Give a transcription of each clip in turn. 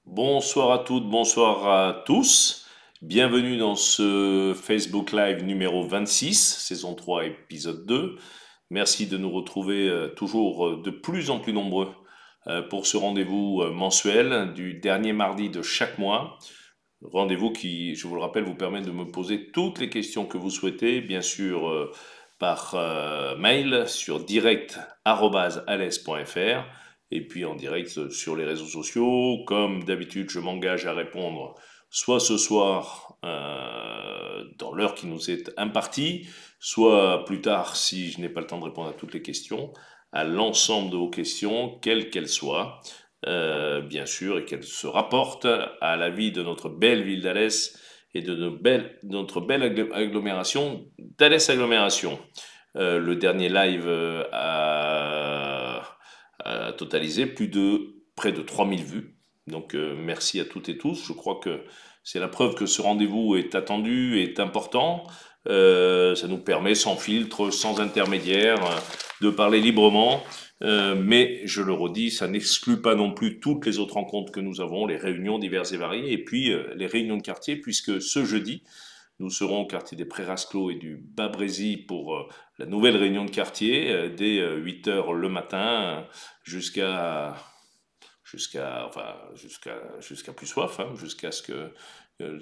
Bonsoir à toutes, bonsoir à tous. Bienvenue dans ce Facebook Live numéro 26, saison 3, épisode 2. Merci de nous retrouver toujours de plus en plus nombreux pour ce rendez-vous mensuel du dernier mardi de chaque mois. Rendez-vous qui, je vous le rappelle, vous permet de me poser toutes les questions que vous souhaitez, bien sûr par mail sur direct@alès.fr et puis en direct sur les réseaux sociaux. Comme d'habitude, je m'engage à répondre soit ce soir dans l'heure qui nous est impartie, soit plus tard si je n'ai pas le temps de répondre à toutes les questions, à l'ensemble de vos questions, quelles qu'elles soient bien sûr, et qu'elle se rapporte à la vie de notre belle ville d'Alès et de notre belle agglomération d'Alès Agglomération. Le dernier live a totalisé près de 3000 vues. Donc merci à toutes et tous. Je crois que c'est la preuve que ce rendez-vous est attendu, est important. Ça nous permet sans filtre, sans intermédiaire, de parler librement. Mais je le redis, ça n'exclut pas non plus toutes les autres rencontres que nous avons, les réunions diverses et variées, et puis les réunions de quartier, puisque ce jeudi, nous serons au quartier des Prérasclos et du Bas-Brésil pour la nouvelle réunion de quartier, dès 8 heures le matin jusqu'à jusqu'à plus soif, hein, jusqu'à ce que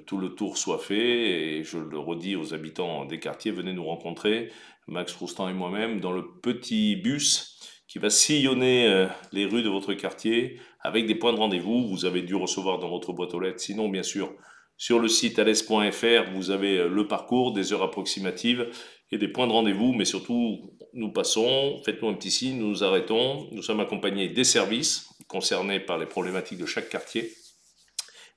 tout le tour soit fait. Et je le redis aux habitants des quartiers, venez nous rencontrer, Max Roustan et moi-même, dans le petit bus qui va sillonner les rues de votre quartier avec des points de rendez-vous. Vous avez dû recevoir dans votre boîte aux lettres. Sinon, bien sûr, sur le site alès.fr, vous avez le parcours, des heures approximatives et des points de rendez-vous. Mais surtout, nous passons, faites-nous un petit signe, nous nous arrêtons. Nous sommes accompagnés des services concernés par les problématiques de chaque quartier.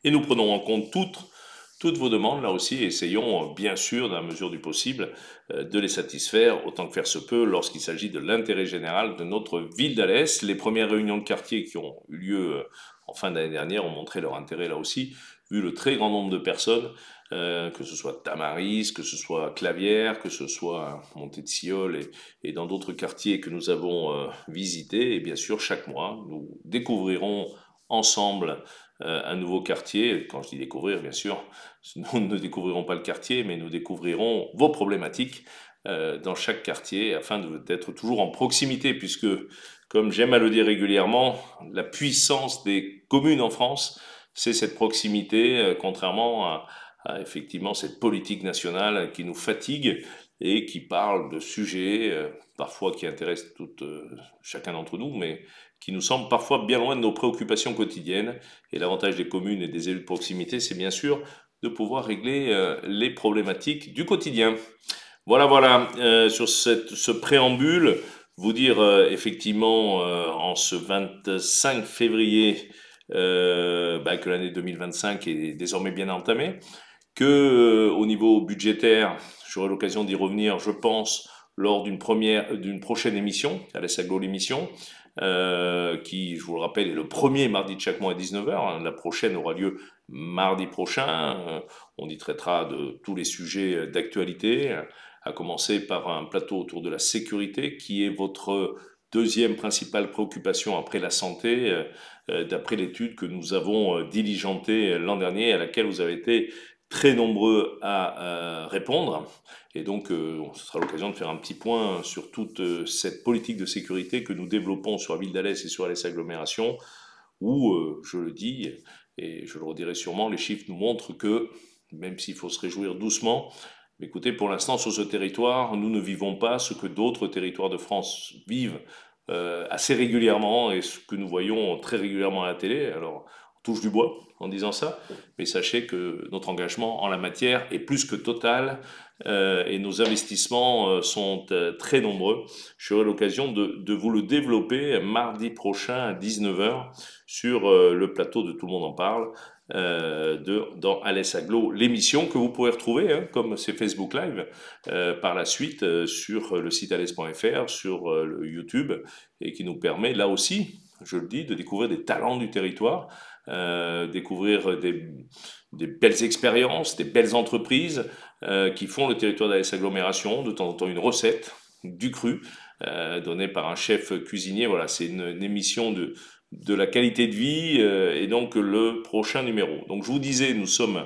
Et nous prenons en compte toutes vos demandes, là aussi, et essayons, bien sûr, dans la mesure du possible, de les satisfaire autant que faire se peut lorsqu'il s'agit de l'intérêt général de notre ville d'Alès. Les premières réunions de quartier qui ont eu lieu en fin d'année dernière ont montré leur intérêt là aussi, vu le très grand nombre de personnes, que ce soit Tamaris, que ce soit Clavière, que ce soit Montée-de-Siol et dans d'autres quartiers que nous avons visités. Et bien sûr, chaque mois, nous découvrirons ensemble un nouveau quartier. Quand je dis découvrir, bien sûr, nous ne découvrirons pas le quartier, mais nous découvrirons vos problématiques dans chaque quartier afin d'être toujours en proximité, puisque, comme j'aime à le dire régulièrement, la puissance des communes en France, c'est cette proximité, contrairement effectivement cette politique nationale qui nous fatigue et qui parle de sujets parfois qui intéressent chacun d'entre nous, mais qui nous semblent parfois bien loin de nos préoccupations quotidiennes. Et l'avantage des communes et des élus de proximité, c'est bien sûr de pouvoir régler les problématiques du quotidien. Voilà, sur ce préambule, vous dire effectivement en ce 25 février que l'année 2025 est désormais bien entamée, que au niveau budgétaire, j'aurai l'occasion d'y revenir, je pense, lors d'une prochaine émission, à la Saglo l'émission, qui, je vous le rappelle, est le premier mardi de chaque mois à 19 heures. Hein. La prochaine aura lieu mardi prochain. On y traitera de tous les sujets d'actualité, à commencer par un plateau autour de la sécurité, qui est votre deuxième principale préoccupation après la santé, d'après l'étude que nous avons diligentée l'an dernier, à laquelle vous avez été très nombreux à répondre. Et donc, ce sera l'occasion de faire un petit point sur toute cette politique de sécurité que nous développons sur la ville d'Alès et sur Alès Agglomération, où, je le dis, et je le redirai sûrement, les chiffres nous montrent que, même s'il faut se réjouir doucement, écoutez, pour l'instant, sur ce territoire, nous ne vivons pas ce que d'autres territoires de France vivent assez régulièrement et ce que nous voyons très régulièrement à la télé. Alors, on touche du bois en disant ça, mais sachez que notre engagement en la matière est plus que total et nos investissements sont très nombreux. J'aurai l'occasion de vous le développer mardi prochain à 19 heures sur le plateau de Tout le monde en parle. Dans Alès Aglo, l'émission que vous pourrez retrouver, hein, comme c'est Facebook Live, par la suite sur le site alès.fr, sur le YouTube, et qui nous permet là aussi, je le dis, de découvrir des talents du territoire, découvrir des belles expériences, des belles entreprises qui font le territoire d'Alès Agglomération, de temps en temps une recette, du cru, donnée par un chef cuisinier. Voilà, c'est une émission de la qualité de vie et donc le prochain numéro. Donc je vous disais, nous sommes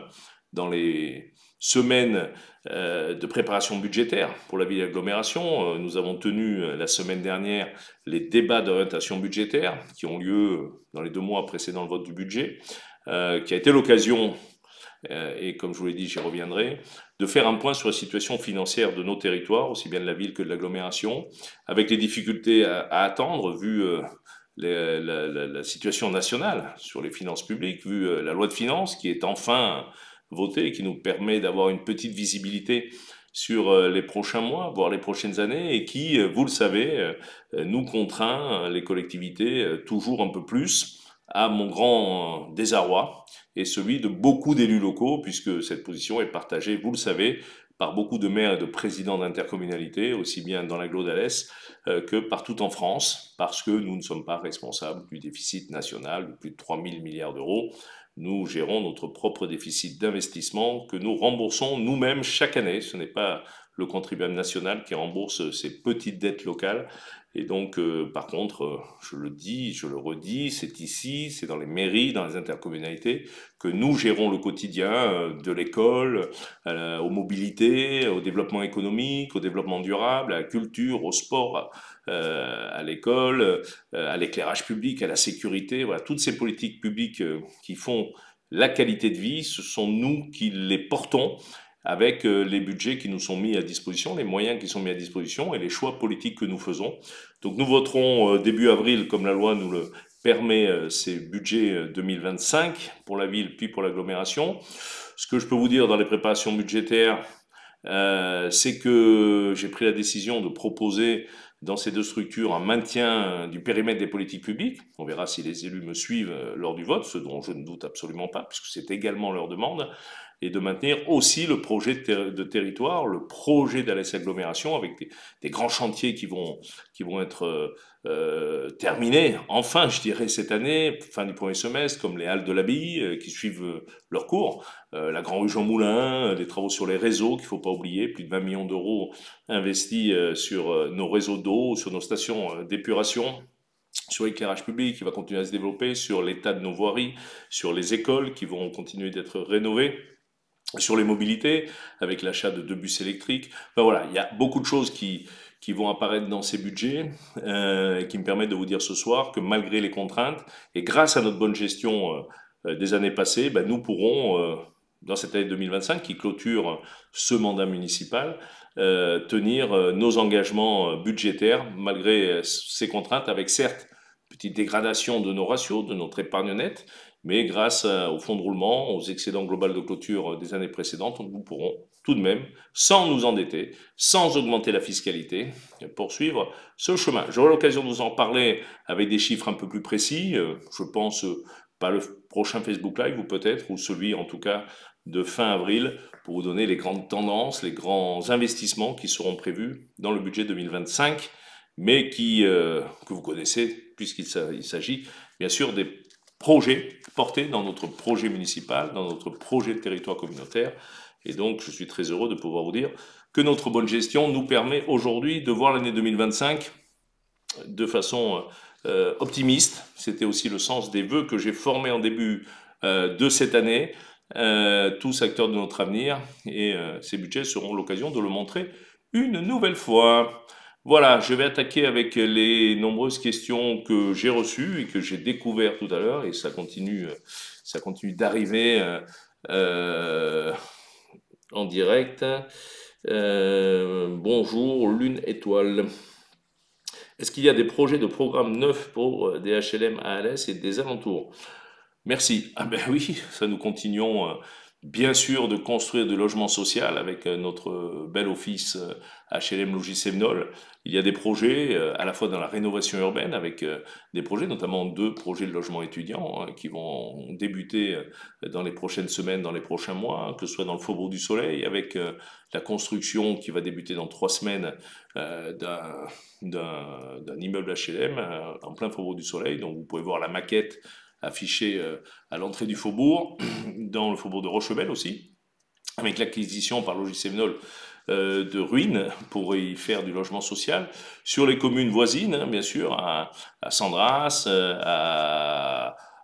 dans les semaines de préparation budgétaire pour la ville d'agglomération. Nous avons tenu la semaine dernière les débats d'orientation budgétaire qui ont lieu dans les 2 mois précédant le vote du budget, qui a été l'occasion, et comme je vous l'ai dit, j'y reviendrai, de faire un point sur la situation financière de nos territoires, aussi bien de la ville que de l'agglomération, avec les difficultés à attendre vu la situation nationale sur les finances publiques, vu la loi de finances qui est enfin votée et qui nous permet d'avoir une petite visibilité sur les prochains mois, voire les prochaines années, et qui, vous le savez, nous contraint, les collectivités, toujours un peu plus, à mon grand désarroi, et celui de beaucoup d'élus locaux, puisque cette position est partagée, vous le savez, par beaucoup de maires et de présidents d'intercommunalités, aussi bien dans l'agglo d'Alès que partout en France, parce que nous ne sommes pas responsables du déficit national de plus de 3 000 milliards d'euros. Nous gérons notre propre déficit d'investissement que nous remboursons nous-mêmes chaque année. Ce n'est pas le contribuable national qui rembourse ces petites dettes locales. Et donc, par contre, je le dis, je le redis, c'est ici, c'est dans les mairies, dans les intercommunalités, que nous gérons le quotidien de l'école, aux mobilités, au développement économique, au développement durable, à la culture, au sport, à l'école, à l'éclairage public, à la sécurité. Voilà, toutes ces politiques publiques qui font la qualité de vie, ce sont nous qui les portons avec les budgets qui nous sont mis à disposition, les moyens qui sont mis à disposition et les choix politiques que nous faisons. Donc nous voterons début avril, comme la loi nous le permet, ces budgets 2025 pour la ville puis pour l'agglomération. Ce que je peux vous dire dans les préparations budgétaires, c'est que j'ai pris la décision de proposer dans ces 2 structures un maintien du périmètre des politiques publiques. On verra si les élus me suivent lors du vote, ce dont je ne doute absolument pas, puisque c'est également leur demande, et de maintenir aussi le projet de territoire, le projet d'Alès Agglomération, avec des grands chantiers qui vont être terminés, enfin, je dirais, cette année, fin du premier semestre, comme les Halles de l'Abbaye, qui suivent leur cours, la Grand Rue Jean Moulin, les travaux sur les réseaux, qu'il ne faut pas oublier, plus de 20 millions d'euros investis sur nos réseaux d'eau, sur nos stations d'épuration, sur l'éclairage public qui va continuer à se développer, sur l'état de nos voiries, sur les écoles qui vont continuer d'être rénovées, sur les mobilités, avec l'achat de 2 bus électriques. Enfin voilà, il y a beaucoup de choses qui vont apparaître dans ces budgets, qui me permettent de vous dire ce soir que malgré les contraintes, et grâce à notre bonne gestion des années passées, ben, nous pourrons, dans cette année 2025 qui clôture ce mandat municipal, tenir nos engagements budgétaires malgré ces contraintes, avec certes une petite dégradation de nos ratios, de notre épargne nette, mais grâce au fonds de roulement, aux excédents globaux de clôture des années précédentes, nous pourrons tout de même, sans nous endetter, sans augmenter la fiscalité, poursuivre ce chemin. J'aurai l'occasion de vous en parler avec des chiffres un peu plus précis, je pense pas le prochain Facebook Live ou peut-être, ou celui en tout cas de fin avril, pour vous donner les grandes tendances, les grands investissements qui seront prévus dans le budget 2025, mais que vous connaissez, puisqu'il s'agit bien sûr des projets portés dans notre projet municipal, dans notre projet de territoire communautaire. Et donc, je suis très heureux de pouvoir vous dire que notre bonne gestion nous permet aujourd'hui de voir l'année 2025 de façon optimiste. C'était aussi le sens des vœux que j'ai formés en début de cette année, tous acteurs de notre avenir, et ces budgets seront l'occasion de le montrer une nouvelle fois. Voilà, je vais attaquer avec les nombreuses questions que j'ai reçues et que j'ai découvertes tout à l'heure, et ça continue d'arriver en direct. Bonjour, Lune Étoile. Est-ce qu'il y a des projets de programmes neufs pour des HLM à Alès et des alentours? Merci. Ah ben oui, ça nous continuons bien sûr de construire du logement social avec notre bel office HLM Logis Sévenol. Il y a des projets à la fois dans la rénovation urbaine avec des projets, notamment 2 projets de logement étudiant qui vont débuter dans les prochaines semaines, dans les prochains mois, que ce soit dans le Faubourg du Soleil avec la construction qui va débuter dans 3 semaines d'un immeuble HLM en plein Faubourg du Soleil. Donc vous pouvez voir la maquette affiché à l'entrée du faubourg, dans le faubourg de Rochebelle aussi, avec l'acquisition par Logis Sévenol de ruines pour y faire du logement social. Sur les communes voisines, hein, bien sûr, à Sandras,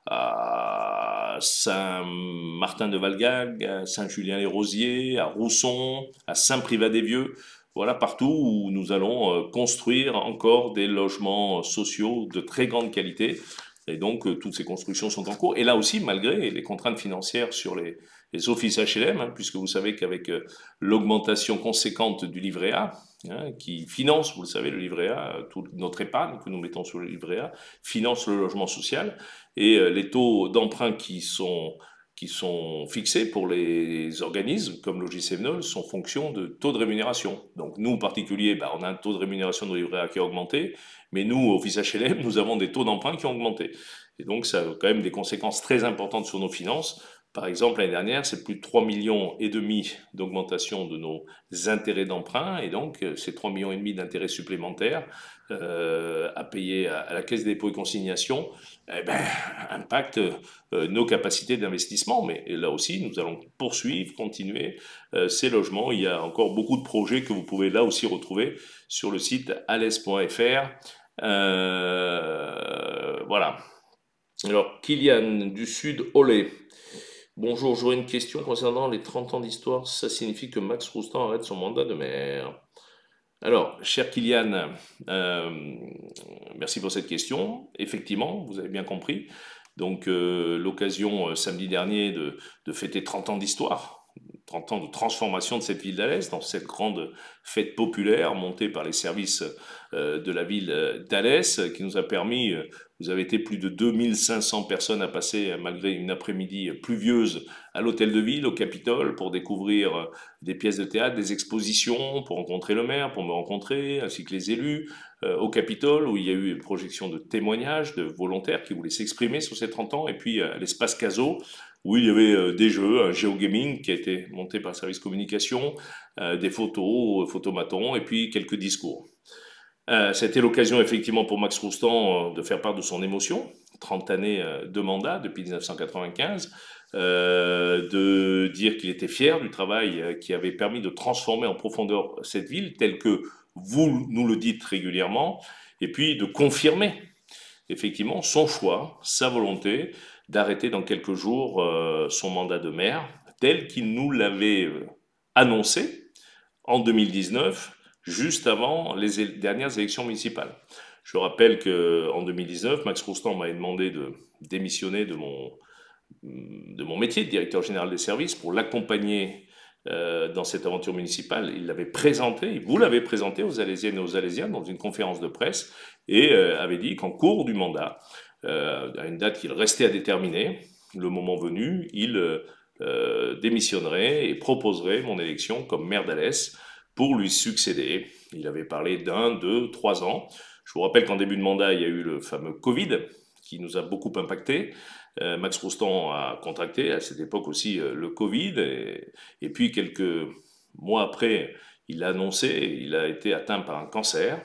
à Saint-Martin-de-Valgag, à Saint-Julien-les-Rosiers, à Rousson, à Saint-Privat-des-Vieux. Voilà partout où nous allons construire encore des logements sociaux de très grande qualité. Et donc, toutes ces constructions sont en cours. Et là aussi, malgré les contraintes financières sur les offices HLM, hein, puisque vous savez qu'avec l'augmentation conséquente du livret A, hein, qui finance, vous le savez, le livret A, toute notre épargne que nous mettons sur le livret A, finance le logement social, et les taux d'emprunt qui sont fixés pour les organismes comme Logis-Sévenol sont fonction de taux de rémunération. Donc nous, particuliers, on a un taux de rémunération de livret A qui a augmenté, mais nous, office HLM, nous avons des taux d'emprunt qui ont augmenté. Et donc ça a quand même des conséquences très importantes sur nos finances. Par exemple, l'année dernière, c'est plus de 3,5 millions d'augmentation de nos intérêts d'emprunt, et donc ces 3,5 millions d'intérêts supplémentaires à payer à la Caisse des dépôts et consignations, impactent nos capacités d'investissement. Mais là aussi, nous allons poursuivre, continuer ces logements. Il y a encore beaucoup de projets que vous pouvez là aussi retrouver sur le site alès.fr. Voilà. Alors, Kylian du Sud, Olé. Bonjour, j'aurais une question concernant les 30 ans d'histoire. Ça signifie que Max Roustan arrête son mandat de maire. Alors, cher Kylian, merci pour cette question. Effectivement, vous avez bien compris. Donc, l'occasion samedi dernier de fêter 30 ans d'histoire, 30 ans de transformation de cette ville d'Alès dans cette grande fête populaire montée par les services de la ville d'Alès, qui nous a permis, vous avez été plus de 2500 personnes à passer, malgré une après-midi pluvieuse, à l'hôtel de ville, au Capitole, pour découvrir des pièces de théâtre, des expositions, pour rencontrer le maire, pour me rencontrer, ainsi que les élus, au Capitole, où il y a eu une projection de témoignages de volontaires qui voulaient s'exprimer sur ces 30 ans, et puis à l'espace Caso, où il y avait des jeux, un géogaming qui a été monté par le service communication, des photos, photomatons, et puis quelques discours. C'était l'occasion effectivement pour Max Roustan de faire part de son émotion, 30 années de mandat depuis 1995, de dire qu'il était fier du travail qui avait permis de transformer en profondeur cette ville, telle que vous nous le dites régulièrement, et puis de confirmer effectivement son choix, sa volonté d'arrêter dans quelques jours son mandat de maire, tel qu'il nous l'avait annoncé en 2019, juste avant les dernières élections municipales. Je rappelle qu'en 2019, Max Roustan m'avait demandé de démissionner de mon métier de directeur général des services pour l'accompagner dans cette aventure municipale. Il l'avait présenté, vous l'avez présenté aux Alésiennes et aux Alésiens dans une conférence de presse, et avait dit qu'en cours du mandat, à une date qu'il restait à déterminer, le moment venu, il démissionnerait et proposerait mon élection comme maire d'Alès pour lui succéder. Il avait parlé d'1, 2, 3 ans. Je vous rappelle qu'en début de mandat, il y a eu le fameux Covid qui nous a beaucoup impacté. Max Roustan a contracté à cette époque aussi le Covid, et puis quelques mois après, il a annoncé, il a été atteint par un cancer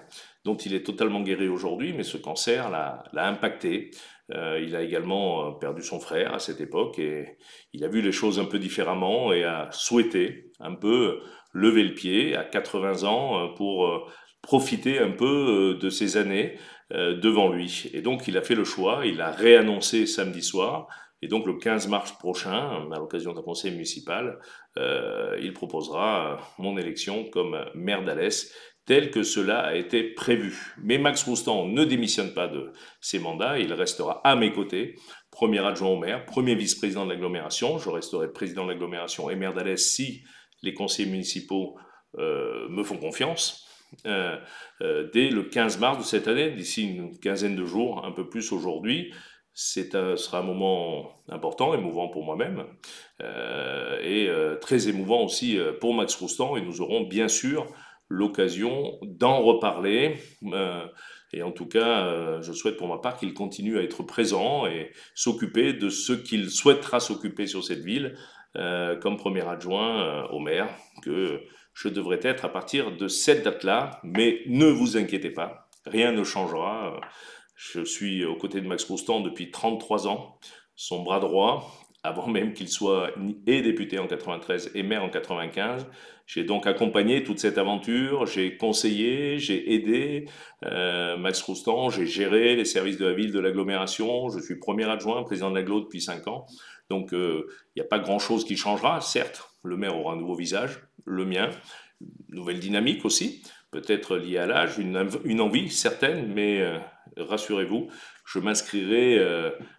dont il est totalement guéri aujourd'hui, mais ce cancer l'a impacté. Il a également perdu son frère à cette époque, et il a vu les choses un peu différemment et a souhaité un peu lever le pied à 80 ans pour profiter un peu de ces années devant lui. Et donc il a fait le choix, il a réannoncé samedi soir, et donc le 15 mars prochain, à l'occasion d'un conseil municipal, il proposera mon élection comme maire d'Alès, tel que cela a été prévu. Mais Max Roustan ne démissionne pas de ses mandats, il restera à mes côtés, premier adjoint au maire, premier vice-président de l'agglomération, je resterai président de l'agglomération et maire d'Alès si les conseillers municipaux me font confiance. Dès le 15 mars de cette année, d'ici une quinzaine de jours, un peu plus aujourd'hui, sera un moment important, émouvant pour moi-même, et très émouvant aussi pour Max Roustan, et nous aurons bien sûr l'occasion d'en reparler. Et en tout cas, je souhaite pour ma part qu'il continue à être présent et s'occuper de ce qu'il souhaitera s'occuper sur cette ville, comme premier adjoint au maire, que je devrais être à partir de cette date-là. Mais ne vous inquiétez pas, rien ne changera. Je suis aux côtés de Max Roustan depuis 33 ans, son bras droit, avant même qu'il soit et député en 93 et maire en 95. J'ai donc accompagné toute cette aventure, j'ai conseillé, j'ai aidé Max Roustan, j'ai géré les services de la ville, de l'agglomération, je suis premier adjoint, président de l'agglo depuis 5 ans. Donc il n'y a pas grand-chose qui changera, certes, le maire aura un nouveau visage, le mien, nouvelle dynamique aussi, peut-être liée à l'âge, une envie certaine, mais rassurez-vous, je m'inscrirai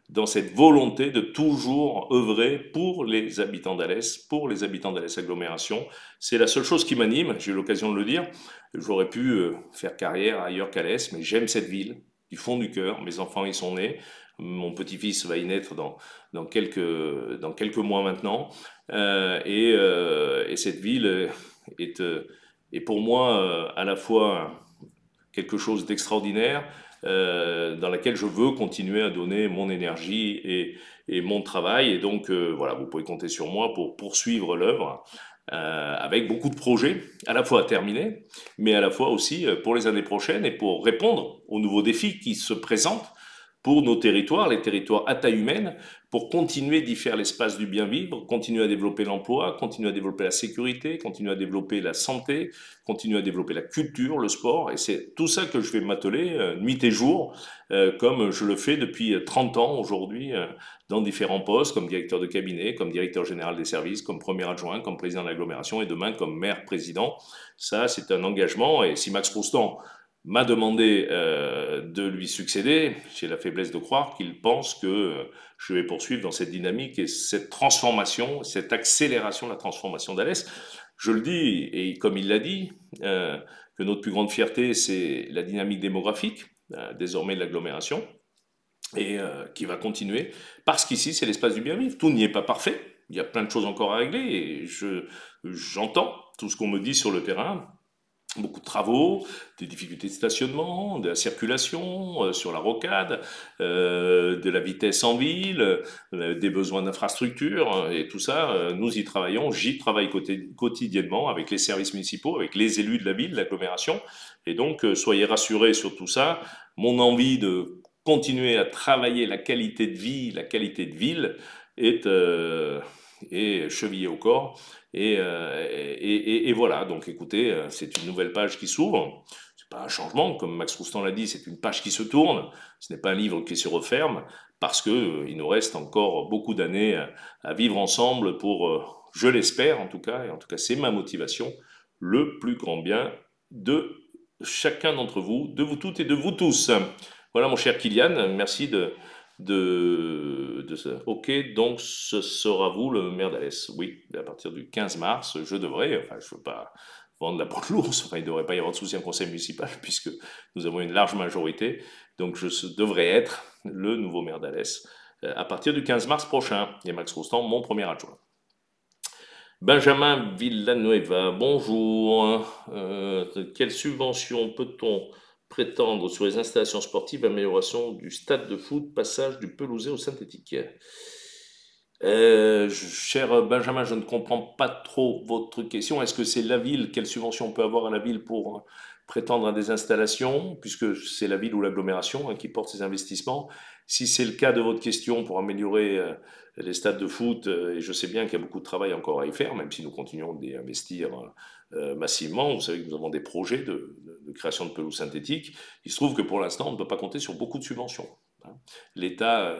dans cette volonté de toujours œuvrer pour les habitants d'Alès, pour les habitants d'Alès Agglomération. C'est la seule chose qui m'anime, j'ai eu l'occasion de le dire. J'aurais pu faire carrière ailleurs qu'Alès, mais j'aime cette ville, du fond du cœur. Mes enfants y sont nés. Mon petit-fils va y naître dans quelques mois maintenant. Et cette ville est pour moi à la fois quelque chose d'extraordinaire dans laquelle je veux continuer à donner mon énergie et mon travail. Et donc, voilà, vous pouvez compter sur moi pour poursuivre l'œuvre avec beaucoup de projets, à la fois à terminer, mais à la fois aussi pour les années prochaines et pour répondre aux nouveaux défis qui se présentent pour nos territoires, les territoires à taille humaine, pour continuer d'y faire l'espace du bien vivre, continuer à développer l'emploi, continuer à développer la sécurité, continuer à développer la santé, continuer à développer la culture, le sport. Et c'est tout ça que je vais m'atteler nuit et jour, comme je le fais depuis 30 ans aujourd'hui, dans différents postes, comme directeur de cabinet, comme directeur général des services, comme premier adjoint, comme président de l'agglomération et demain comme maire-président. Ça, c'est un engagement. Et si Max Roustan m'a demandé de lui succéder, j'ai la faiblesse de croire qu'il pense que je vais poursuivre dans cette dynamique et cette transformation, cette accélération de la transformation d'Alès. Je le dis, et comme il l'a dit, que notre plus grande fierté, c'est la dynamique démographique, désormais de l'agglomération, et qui va continuer, parce qu'ici, c'est l'espace du bien vivre. Tout n'y est pas parfait, il y a plein de choses encore à régler, et j'entends tout ce qu'on me dit sur le terrain, beaucoup de travaux, des difficultés de stationnement, de la circulation sur la rocade, de la vitesse en ville, des besoins d'infrastructure, et tout ça, nous y travaillons, j'y travaille quotidiennement avec les services municipaux, avec les élus de la ville, de l'agglomération, et donc soyez rassurés sur tout ça, mon envie de continuer à travailler la qualité de vie, la qualité de ville est chevillée au corps, et voilà, donc écoutez, c'est une nouvelle page qui s'ouvre. C'est pas un changement, comme Max Roustan l'a dit, c'est une page qui se tourne. Ce n'est pas un livre qui se referme, parce que il nous reste encore beaucoup d'années à vivre ensemble pour, je l'espère en tout cas, et en tout cas c'est ma motivation, le plus grand bien de chacun d'entre vous, de vous toutes et de vous tous. Voilà mon cher Kylian, merci de ça. Ok, donc ce sera vous le maire d'Alès. Oui, à partir du 15 mars, je devrais, enfin je ne veux pas vendre la peau de l'ours, enfin il ne devrait pas y avoir de souci en conseil municipal puisque nous avons une large majorité, donc devrais être le nouveau maire d'Alès à partir du 15 mars prochain. Et Max Roustan, mon premier adjoint. Benjamin Villanueva, bonjour. Quelle subvention peut-on prétendre sur les installations sportives, amélioration du stade de foot, passage du pelousé au synthétique? Cher Benjamin, je ne comprends pas trop votre question. Est-ce que c'est la ville? Quelle subvention on peut avoir à la ville pour prétendre à des installations, puisque c'est la ville ou l'agglomération qui porte ces investissements? Si c'est le cas de votre question pour améliorer les stades de foot, et je sais bien qu'il y a beaucoup de travail encore à y faire, même si nous continuons d'y investir massivement. Vous savez que nous avons des projets de création de pelouse synthétique. Il se trouve que pour l'instant, on ne peut pas compter sur beaucoup de subventions. L'État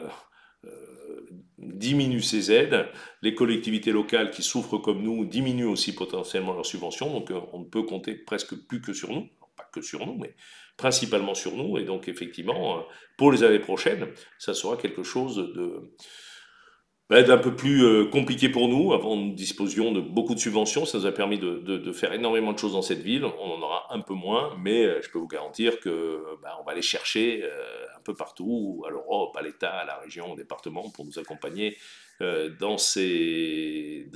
diminue ses aides, les collectivités locales qui souffrent comme nous diminuent aussi potentiellement leurs subventions, donc on ne peut compter presque plus que sur nous, pas que sur nous, mais principalement sur nous, et donc effectivement, pour les années prochaines, ça sera quelque chose d'un peu plus compliqué pour nous. Avant, nous disposions de beaucoup de subventions, ça nous a permis de faire énormément de choses dans cette ville. On en aura un peu moins, mais je peux vous garantir que on va aller chercher un peu partout, à l'Europe, à l'État, à la région, au département, pour nous accompagner dans ces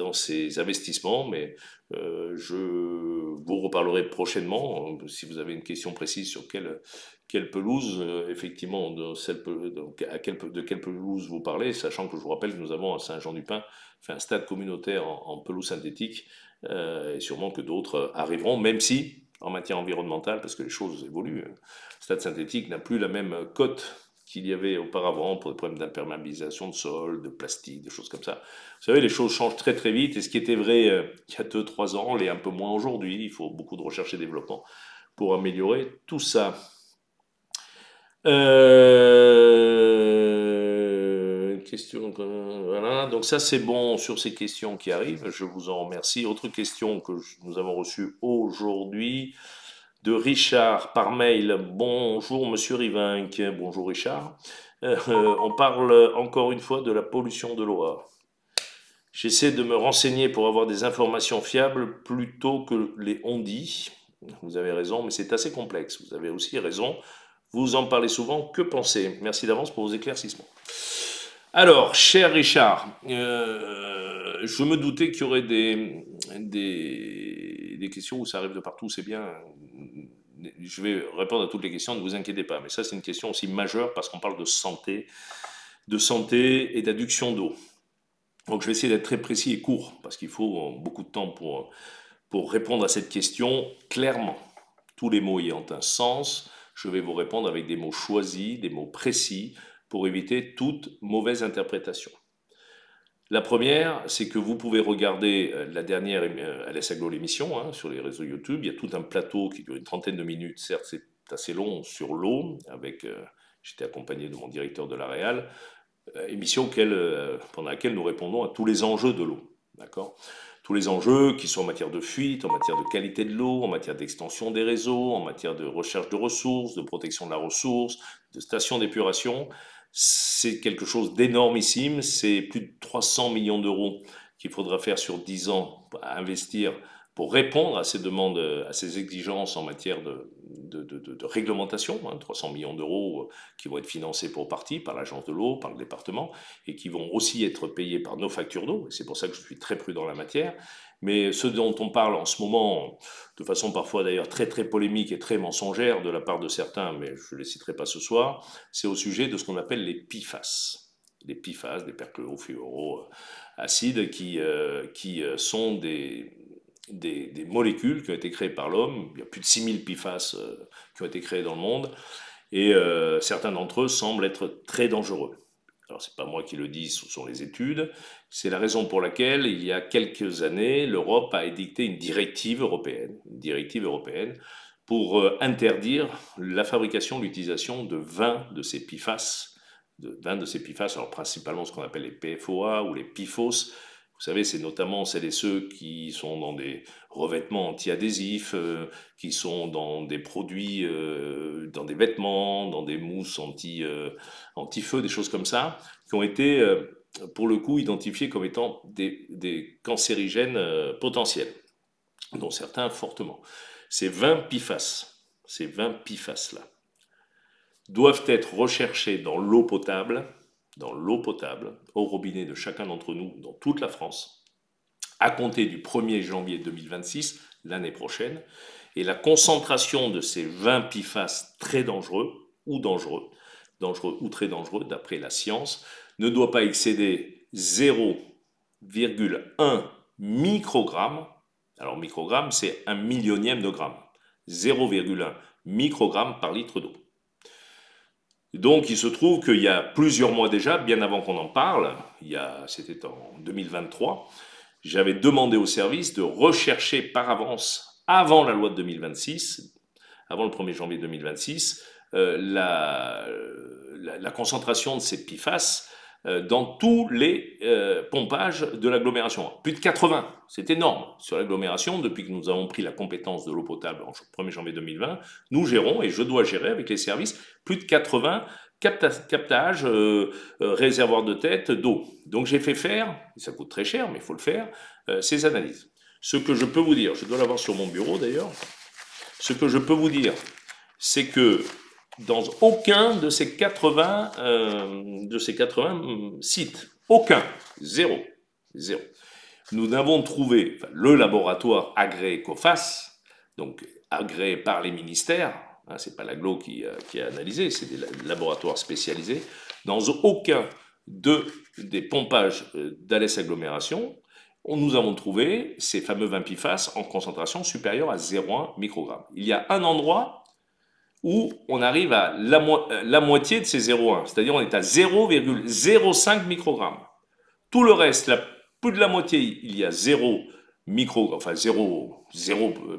investissements. Mais je vous reparlerai prochainement si vous avez une question précise sur quelle pelouse, effectivement, de quelle pelouse vous parlez, sachant que je vous rappelle que nous avons à Saint-Jean-du-Pin fait un stade communautaire en pelouse synthétique, et sûrement que d'autres arriveront, même si, en matière environnementale, parce que les choses évoluent, le stade synthétique n'a plus la même cote qu'il y avait auparavant pour des problèmes d'imperméabilisation de sol, de plastique, des choses comme ça. Vous savez, les choses changent très très vite, et ce qui était vrai il y a 2-3 ans l'est un peu moins aujourd'hui. Il faut beaucoup de recherche et développement pour améliorer tout ça. Question, voilà. Donc ça c'est bon sur ces questions qui arrivent. Je vous en remercie. Autre question que nous avons reçue aujourd'hui de Richard par mail. Bonjour Monsieur Rivinck. Bonjour Richard. On parle encore une fois de la pollution de l'eau. J'essaie de me renseigner pour avoir des informations fiables plutôt que les on-dit. Vous avez raison, mais c'est assez complexe. Vous avez aussi raison. Vous en parlez souvent. Que pensez? Merci d'avance pour vos éclaircissements. Alors, cher Richard, je me doutais qu'il y aurait des questions où ça arrive de partout, c'est bien. Je vais répondre à toutes les questions, ne vous inquiétez pas. Mais ça, c'est une question aussi majeure parce qu'on parle de santé et d'adduction d'eau. Donc, je vais essayer d'être très précis et court parce qu'il faut beaucoup de temps pour répondre à cette question clairement. Tous les mots ayant un sens, je vais vous répondre avec des mots choisis, des mots précis, pour éviter toute mauvaise interprétation. La première, c'est que vous pouvez regarder la dernière LS Aglo, l'émission, hein, sur les réseaux YouTube. Il y a tout un plateau qui dure une trentaine de minutes, certes c'est assez long, sur l'eau, avec, j'étais accompagné de mon directeur de la Réal, émission pendant laquelle nous répondons à tous les enjeux de l'eau. D'accord ? Tous les enjeux qui sont en matière de fuite, en matière de qualité de l'eau, en matière d'extension des réseaux, en matière de recherche de ressources, de protection de la ressource, de stations d'épuration. C'est quelque chose d'énormissime, c'est plus de 300 millions d'euros qu'il faudra faire sur 10 ans à investir pour répondre à ces demandes, à ces exigences en matière de réglementation, hein, 300 millions d'euros qui vont être financés pour partie par l'agence de l'eau, par le département, et qui vont aussi être payés par nos factures d'eau, et c'est pour ça que je suis très prudent en la matière. Mais ce dont on parle en ce moment, de façon parfois d'ailleurs très très polémique et très mensongère de la part de certains, mais je ne les citerai pas ce soir, c'est au sujet de ce qu'on appelle les PFAS. Les PFAS, des perfluorofluoroacides, qui sont des molécules qui ont été créées par l'homme. Il y a plus de 6000 PFAS qui ont été créés dans le monde, et certains d'entre eux semblent être très dangereux. Alors c'est pas moi qui le dis, ce sont les études. C'est la raison pour laquelle, il y a quelques années, l'Europe a édicté une directive européenne pour interdire la fabrication, l'utilisation de 20 de ces PFAS, alors principalement ce qu'on appelle les PFOA ou les PFOS. Vous savez, c'est notamment celles et ceux qui sont dans des revêtements anti-adhésifs, qui sont dans des produits, dans des vêtements, dans des mousses anti-feu, des choses comme ça, qui ont été, pour le coup, identifiées comme étant des cancérigènes potentiels, dont certains fortement. Ces 20 PFAS-là, doivent être recherchés dans l'eau potable, au robinet de chacun d'entre nous, dans toute la France, à compter du 1er janvier 2026, l'année prochaine, et la concentration de ces 20 PFAS très dangereux ou très dangereux, d'après la science, ne doit pas excéder 0,1 microgramme. Alors microgramme, c'est 1 millionième de gramme. 0,1 microgramme par litre d'eau. Donc il se trouve qu'il y a plusieurs mois déjà, bien avant qu'on en parle, c'était en 2023, j'avais demandé au service de rechercher par avance, avant la loi de 2026, avant le 1er janvier 2026, la concentration de ces PFAS dans tous les pompages de l'agglomération. Plus de 80, c'est énorme. Sur l'agglomération, depuis que nous avons pris la compétence de l'eau potable en 1er janvier 2020, nous gérons, et je dois gérer avec les services, plus de 80 captages, réservoirs de tête d'eau. Donc j'ai fait faire, et ça coûte très cher, mais il faut le faire, ces analyses. Ce que je peux vous dire, je dois l'avoir sur mon bureau d'ailleurs, ce que je peux vous dire, c'est que dans aucun de ces 80 sites, aucun, zéro, nous n'avons trouvé, le laboratoire agréé COFAS, donc agréé par les ministères, hein, c'est pas l'aglo qui a analysé, c'est des laboratoires spécialisés, dans aucun des pompages d'Alès Agglomération, nous avons trouvé ces fameux 20 PFAS en concentration supérieure à 0,1 microgramme. Il y a un endroit où on arrive à la moitié de ces 0,1, c'est-à-dire on est à 0,05 microgrammes. Tout le reste, plus de la moitié, il y a 0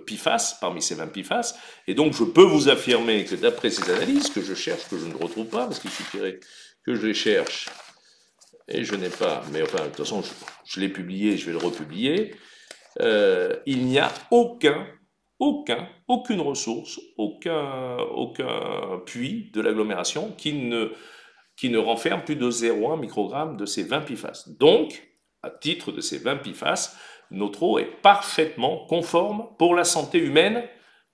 pifas parmi ces 20 pifas, et donc je peux vous affirmer que d'après ces analyses, que je cherche, que je ne retrouve pas, parce qu'il suffirait que je les cherche, et je n'ai pas, mais enfin, de toute façon, je l'ai publié, je vais le republier, il n'y a aucune ressource, aucun puits de l'agglomération qui ne renferme plus de 0,1 microgramme de ces 20 pifas. Donc, à titre de ces 20 pifas, notre eau est parfaitement conforme pour la santé humaine,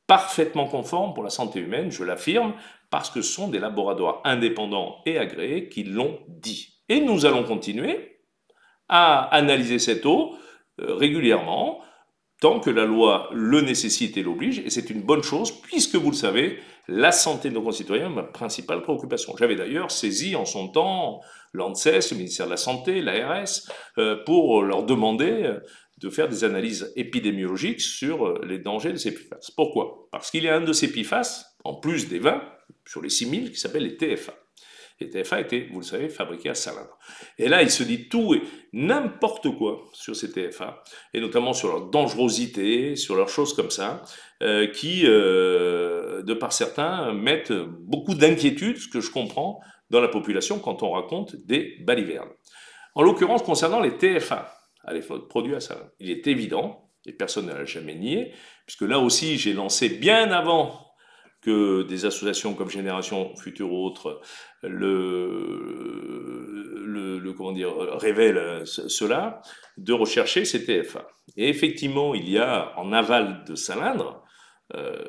je l'affirme, parce que ce sont des laboratoires indépendants et agréés qui l'ont dit. Et nous allons continuer à analyser cette eau régulièrement, tant que la loi le nécessite et l'oblige, et c'est une bonne chose, puisque vous le savez, la santé de nos concitoyens est ma principale préoccupation. J'avais d'ailleurs saisi en son temps l'ANSES, le ministère de la Santé, l'ARS, pour leur demander de faire des analyses épidémiologiques sur les dangers de ces PFAS. Pourquoi? Parce qu'il y a un de ces PFAS, en plus des 20, sur les 6000, qui s'appelle les TFA. Les TFA étaient, vous le savez, fabriqués à Salindre. Et là, il se dit tout et n'importe quoi sur ces TFA, et notamment sur leur dangerosité, sur leurs choses comme ça, qui, de par certains, mettent beaucoup d'inquiétude, ce que je comprends, dans la population quand on raconte des balivernes. En l'occurrence, concernant les TFA, les produits à Salindre, il est évident, et personne ne l'a jamais nié, puisque là aussi, j'ai lancé bien avant que des associations comme Génération Future ou autres révèlent cela, de rechercher ces TFA. Et effectivement, il y a en aval de Salindre,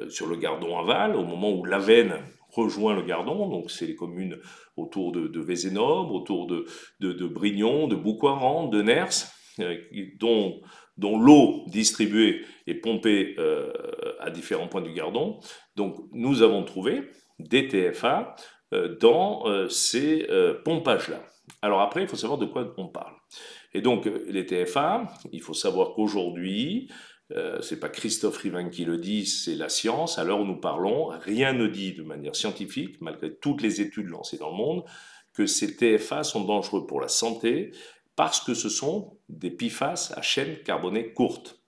sur le Gardon aval, au moment où l'Avenne rejoint le Gardon, donc c'est les communes autour de Vézénobres, autour de Brignon, de Boucoiran, de Ners, dont l'eau distribuée est pompée à différents points du Gardon. Donc nous avons trouvé des TFA dans ces pompages-là. Alors après, il faut savoir de quoi on parle. Et donc les TFA, il faut savoir qu'aujourd'hui, c'est pas Christophe Rivin qui le dit, c'est la science. À l'heure où nous parlons, rien ne dit de manière scientifique, malgré toutes les études lancées dans le monde, que ces TFA sont dangereux pour la santé, parce que ce sont des PFAS à chaîne carbonée courte.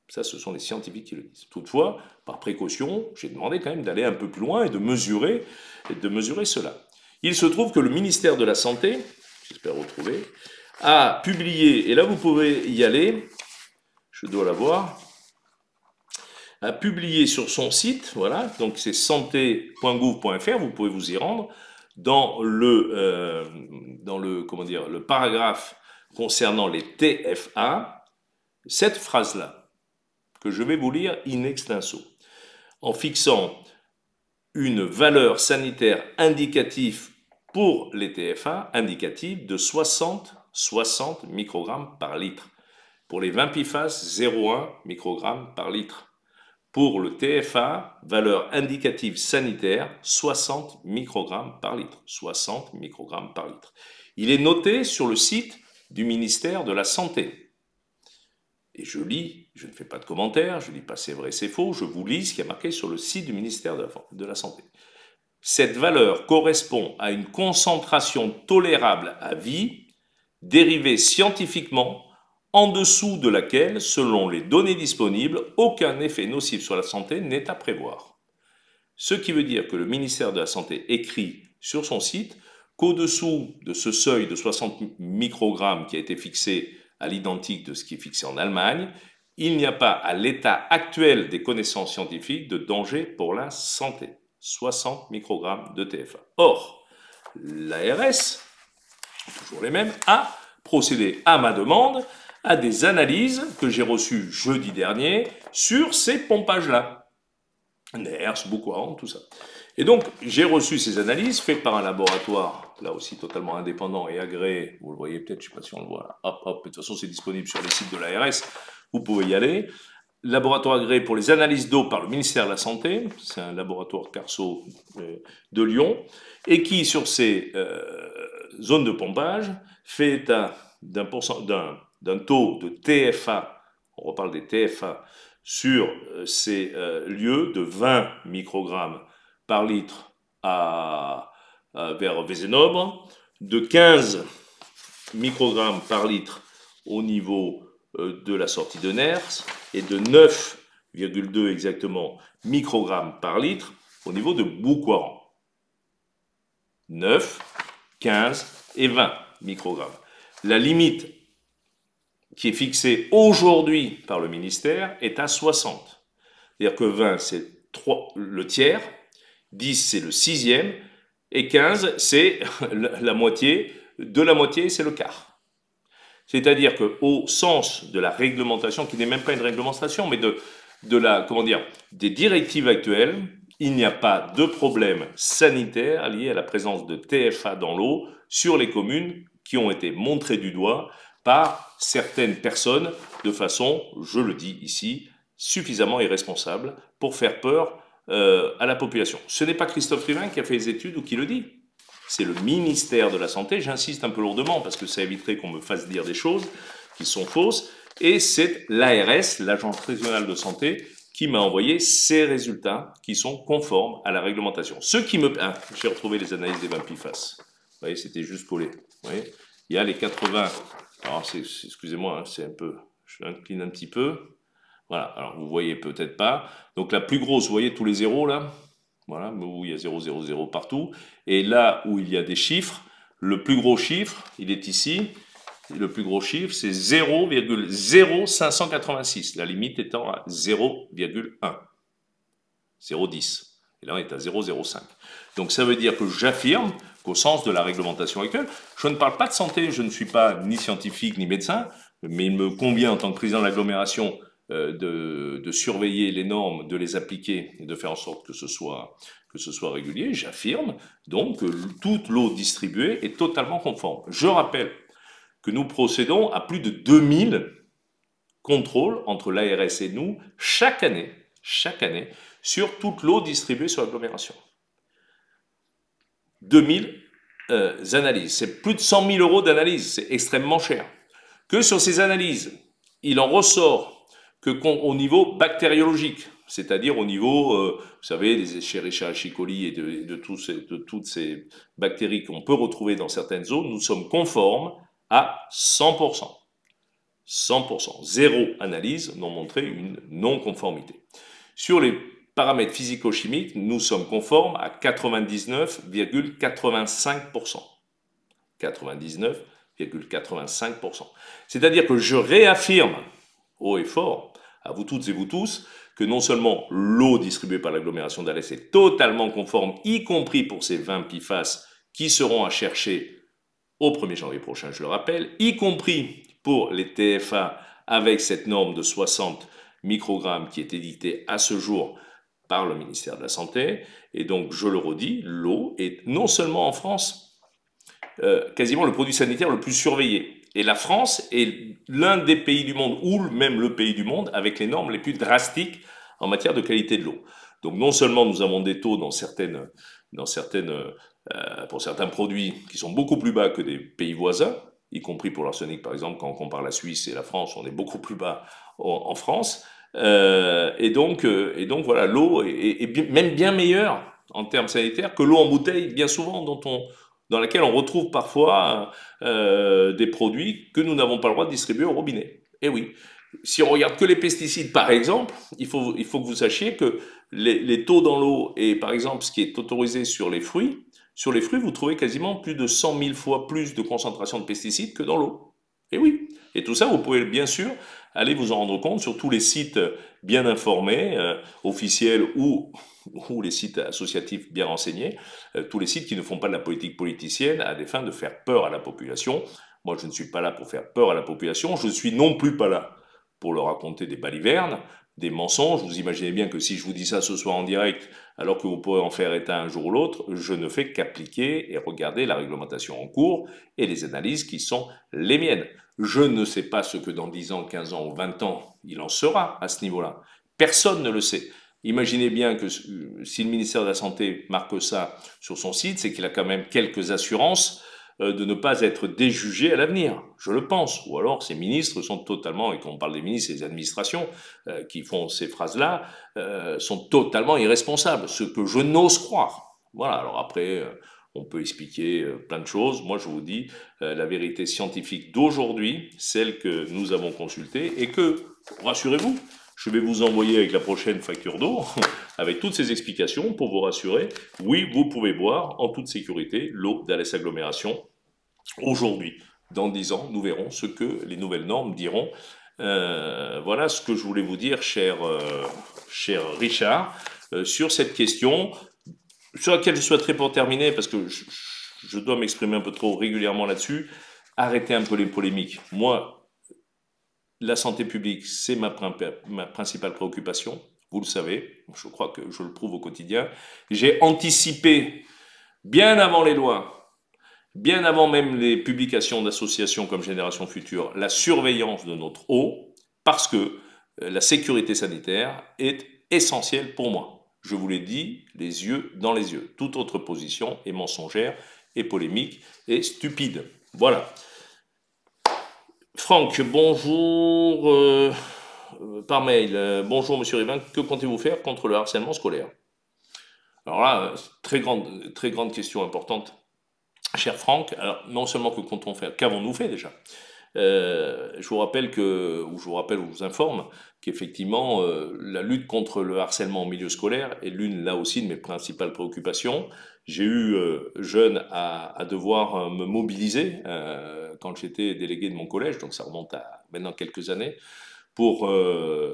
Ça, ce sont les scientifiques qui le disent. Toutefois, par précaution, j'ai demandé quand même d'aller un peu plus loin et de mesurer cela. Il se trouve que le ministère de la Santé, j'espère retrouver, a publié, et là vous pouvez y aller, je dois l'avoir, a publié sur son site, voilà, donc c'est santé.gouv.fr, vous pouvez vous y rendre, dans le paragraphe concernant les TFA, cette phrase-là, que je vais vous lire in extenso, en fixant une valeur sanitaire indicative pour les TFA, indicative de 60 microgrammes par litre. Pour les 20 PFAS, 0,1 microgrammes par litre. Pour le TFA, valeur indicative sanitaire, 60 microgrammes par litre. 60 microgrammes par litre. Il est noté sur le site du ministère de la Santé. Et je lis, je ne fais pas de commentaires, je ne dis pas c'est vrai, c'est faux, je vous lis ce qui est marqué sur le site du ministère de la Santé. Cette valeur correspond à une concentration tolérable à vie, dérivée scientifiquement, en dessous de laquelle, selon les données disponibles, aucun effet nocif sur la santé n'est à prévoir. Ce qui veut dire que le ministère de la Santé écrit sur son site qu'au-dessous de ce seuil de 60 microgrammes qui a été fixé à l'identique de ce qui est fixé en Allemagne, il n'y a pas, à l'état actuel des connaissances scientifiques, de danger pour la santé. 60 microgrammes de TFA. Or, l'ARS, toujours les mêmes, a procédé à ma demande à des analyses que j'ai reçues jeudi dernier sur ces pompages-là. NERS, Boucoiran, tout ça. Et donc, j'ai reçu ces analyses faites par un laboratoire, là aussi totalement indépendant et agréé. Vous le voyez peut-être, je ne sais pas si on le voit là. Hop, hop, de toute façon, c'est disponible sur les sites de l'ARS. Vous pouvez y aller. Laboratoire agréé pour les analyses d'eau par le ministère de la Santé. C'est un laboratoire Carso de Lyon. Et qui, sur ces zones de pompage, fait état d'un taux de TFA, on reparle des TFA, sur ces lieux de 20 microgrammes par litre vers Vézénobre, de 15 microgrammes par litre au niveau de la sortie de Ners et de 9,2 exactement microgrammes par litre au niveau de Boucoiran. 9, 15 et 20 microgrammes. La limite qui est fixée aujourd'hui par le ministère est à 60. C'est-à-dire que 20, c'est le tiers, 10, c'est le sixième, et 15, c'est la moitié, de la moitié, c'est le quart. C'est-à-dire qu'au sens de la réglementation, qui n'est même pas une réglementation, mais des directives actuelles, il n'y a pas de problème sanitaire lié à la présence de TFA dans l'eau sur les communes qui ont été montrées du doigt par certaines personnes de façon, je le dis ici, suffisamment irresponsable pour faire peur à la population. Ce n'est pas Christophe Rivin qui a fait les études ou qui le dit. C'est le ministère de la Santé, j'insiste un peu lourdement parce que ça éviterait qu'on me fasse dire des choses qui sont fausses, et c'est l'ARS, l'Agence régionale de santé, qui m'a envoyé ces résultats qui sont conformes à la réglementation. Ce qui me... Ah, j'ai retrouvé les analyses des 20 PFAS. Vous voyez, c'était juste collé. Vous voyez, il y a les 80... Alors, excusez-moi, hein, c'est un peu... Je incline un petit peu. Voilà, alors vous voyez peut-être pas. Donc la plus grosse, vous voyez tous les zéros là, voilà, où il y a 0, 0, 0 partout. Et là où il y a des chiffres, le plus gros chiffre, il est ici. Le plus gros chiffre, c'est 0,0586. La limite étant à 0,1. 0,10. Et là, on est à 0,05. Donc ça veut dire que j'affirme qu'au sens de la réglementation actuelle, je ne parle pas de santé, je ne suis pas ni scientifique ni médecin, mais il me convient en tant que président de l'agglomération de surveiller les normes, de les appliquer et de faire en sorte que ce soit régulier. J'affirme donc que toute l'eau distribuée est totalement conforme. Je rappelle que nous procédons à plus de 2000 contrôles entre l'ARS et nous chaque année, sur toute l'eau distribuée sur l'agglomération. 2000 analyses, c'est plus de 100 000 euros d'analyse, c'est extrêmement cher. Que sur ces analyses, il en ressort qu'au niveau bactériologique, c'est-à-dire au niveau, vous savez, des Escherichia coli et de toutes ces bactéries qu'on peut retrouver dans certaines zones, nous sommes conformes à 100%. 100%. Zéro analyse n'ont montré une non-conformité. Sur les paramètres physico-chimiques, nous sommes conformes à 99,85%. 99,85%. C'est-à-dire que je réaffirme haut et fort, à vous toutes et vous tous, que non seulement l'eau distribuée par l'agglomération d'Alès est totalement conforme, y compris pour ces 20 PFAS qui seront à chercher au 1er janvier prochain, je le rappelle, y compris pour les TFA avec cette norme de 60 microgrammes qui est édictée à ce jour par le ministère de la Santé. Et donc, je le redis, l'eau est non seulement en France quasiment le produit sanitaire le plus surveillé. Et la France est l'un des pays du monde, ou même le pays du monde, avec les normes les plus drastiques en matière de qualité de l'eau. Donc non seulement nous avons des taux pour certains produits qui sont beaucoup plus bas que des pays voisins, y compris pour l'arsenic par exemple, quand on compare la Suisse et la France, on est beaucoup plus bas en France. Et donc voilà, l'eau est même bien meilleure en termes sanitaires que l'eau en bouteille, bien souvent, dans laquelle on retrouve parfois des produits que nous n'avons pas le droit de distribuer au robinet. Et oui, si on regarde que les pesticides, par exemple, il faut que vous sachiez que les taux dans l'eau et, par exemple, ce qui est autorisé sur les fruits, vous trouvez quasiment plus de 100 000 fois plus de concentration de pesticides que dans l'eau. Et oui, et tout ça, vous pouvez bien sûr aller vous en rendre compte sur tous les sites bien informés, officiels ou les sites associatifs bien renseignés, tous les sites qui ne font pas de la politique politicienne à des fins de faire peur à la population. Moi, je ne suis pas là pour faire peur à la population, je ne suis non plus pas là pour leur raconter des balivernes, des mensonges. Vous imaginez bien que si je vous dis ça ce soir en direct, alors que vous pourrez en faire état un jour ou l'autre, je ne fais qu'appliquer et regarder la réglementation en cours et les analyses qui sont les miennes. Je ne sais pas ce que dans 10 ans, 15 ans ou 20 ans, il en sera à ce niveau-là. Personne ne le sait. Imaginez bien que si le ministère de la Santé marque ça sur son site, c'est qu'il a quand même quelques assurances de ne pas être déjugés à l'avenir, je le pense. Ou alors ces ministres sont totalement, et quand on parle des ministres et des administrations qui font ces phrases-là, sont totalement irresponsables, ce que je n'ose croire. Voilà, alors après, on peut expliquer plein de choses. Moi, je vous dis la vérité scientifique d'aujourd'hui, celle que nous avons consultée, et que, rassurez-vous, je vais vous envoyer avec la prochaine facture d'eau, avec toutes ces explications pour vous rassurer. Oui, vous pouvez boire en toute sécurité l'eau d'Alès Agglomération aujourd'hui. Dans 10 ans, nous verrons ce que les nouvelles normes diront. Voilà ce que je voulais vous dire, cher Richard, sur cette question, sur laquelle je souhaiterais pour terminer, parce que je dois m'exprimer un peu trop régulièrement là-dessus, arrêter un peu les polémiques. Moi, la santé publique, c'est ma principale préoccupation, vous le savez, je crois que je le prouve au quotidien. J'ai anticipé, bien avant les lois, bien avant même les publications d'associations comme Génération Future, la surveillance de notre eau, parce que la sécurité sanitaire est essentielle pour moi. Je vous l'ai dit, les yeux dans les yeux. Toute autre position est mensongère, et polémique, et stupide. Voilà. Franck, bonjour par mail. Bonjour Monsieur Rivin, que comptez-vous faire contre le harcèlement scolaire? Alors là, très grande question importante, cher Franck. Alors non seulement que comptons faire, qu'avons-nous fait déjà? Je vous rappelle ou je vous informe qu'effectivement, la lutte contre le harcèlement en milieu scolaire est l'une, là aussi, de mes principales préoccupations. J'ai eu, jeune, à devoir me mobiliser quand j'étais délégué de mon collège, donc ça remonte à maintenant quelques années, pour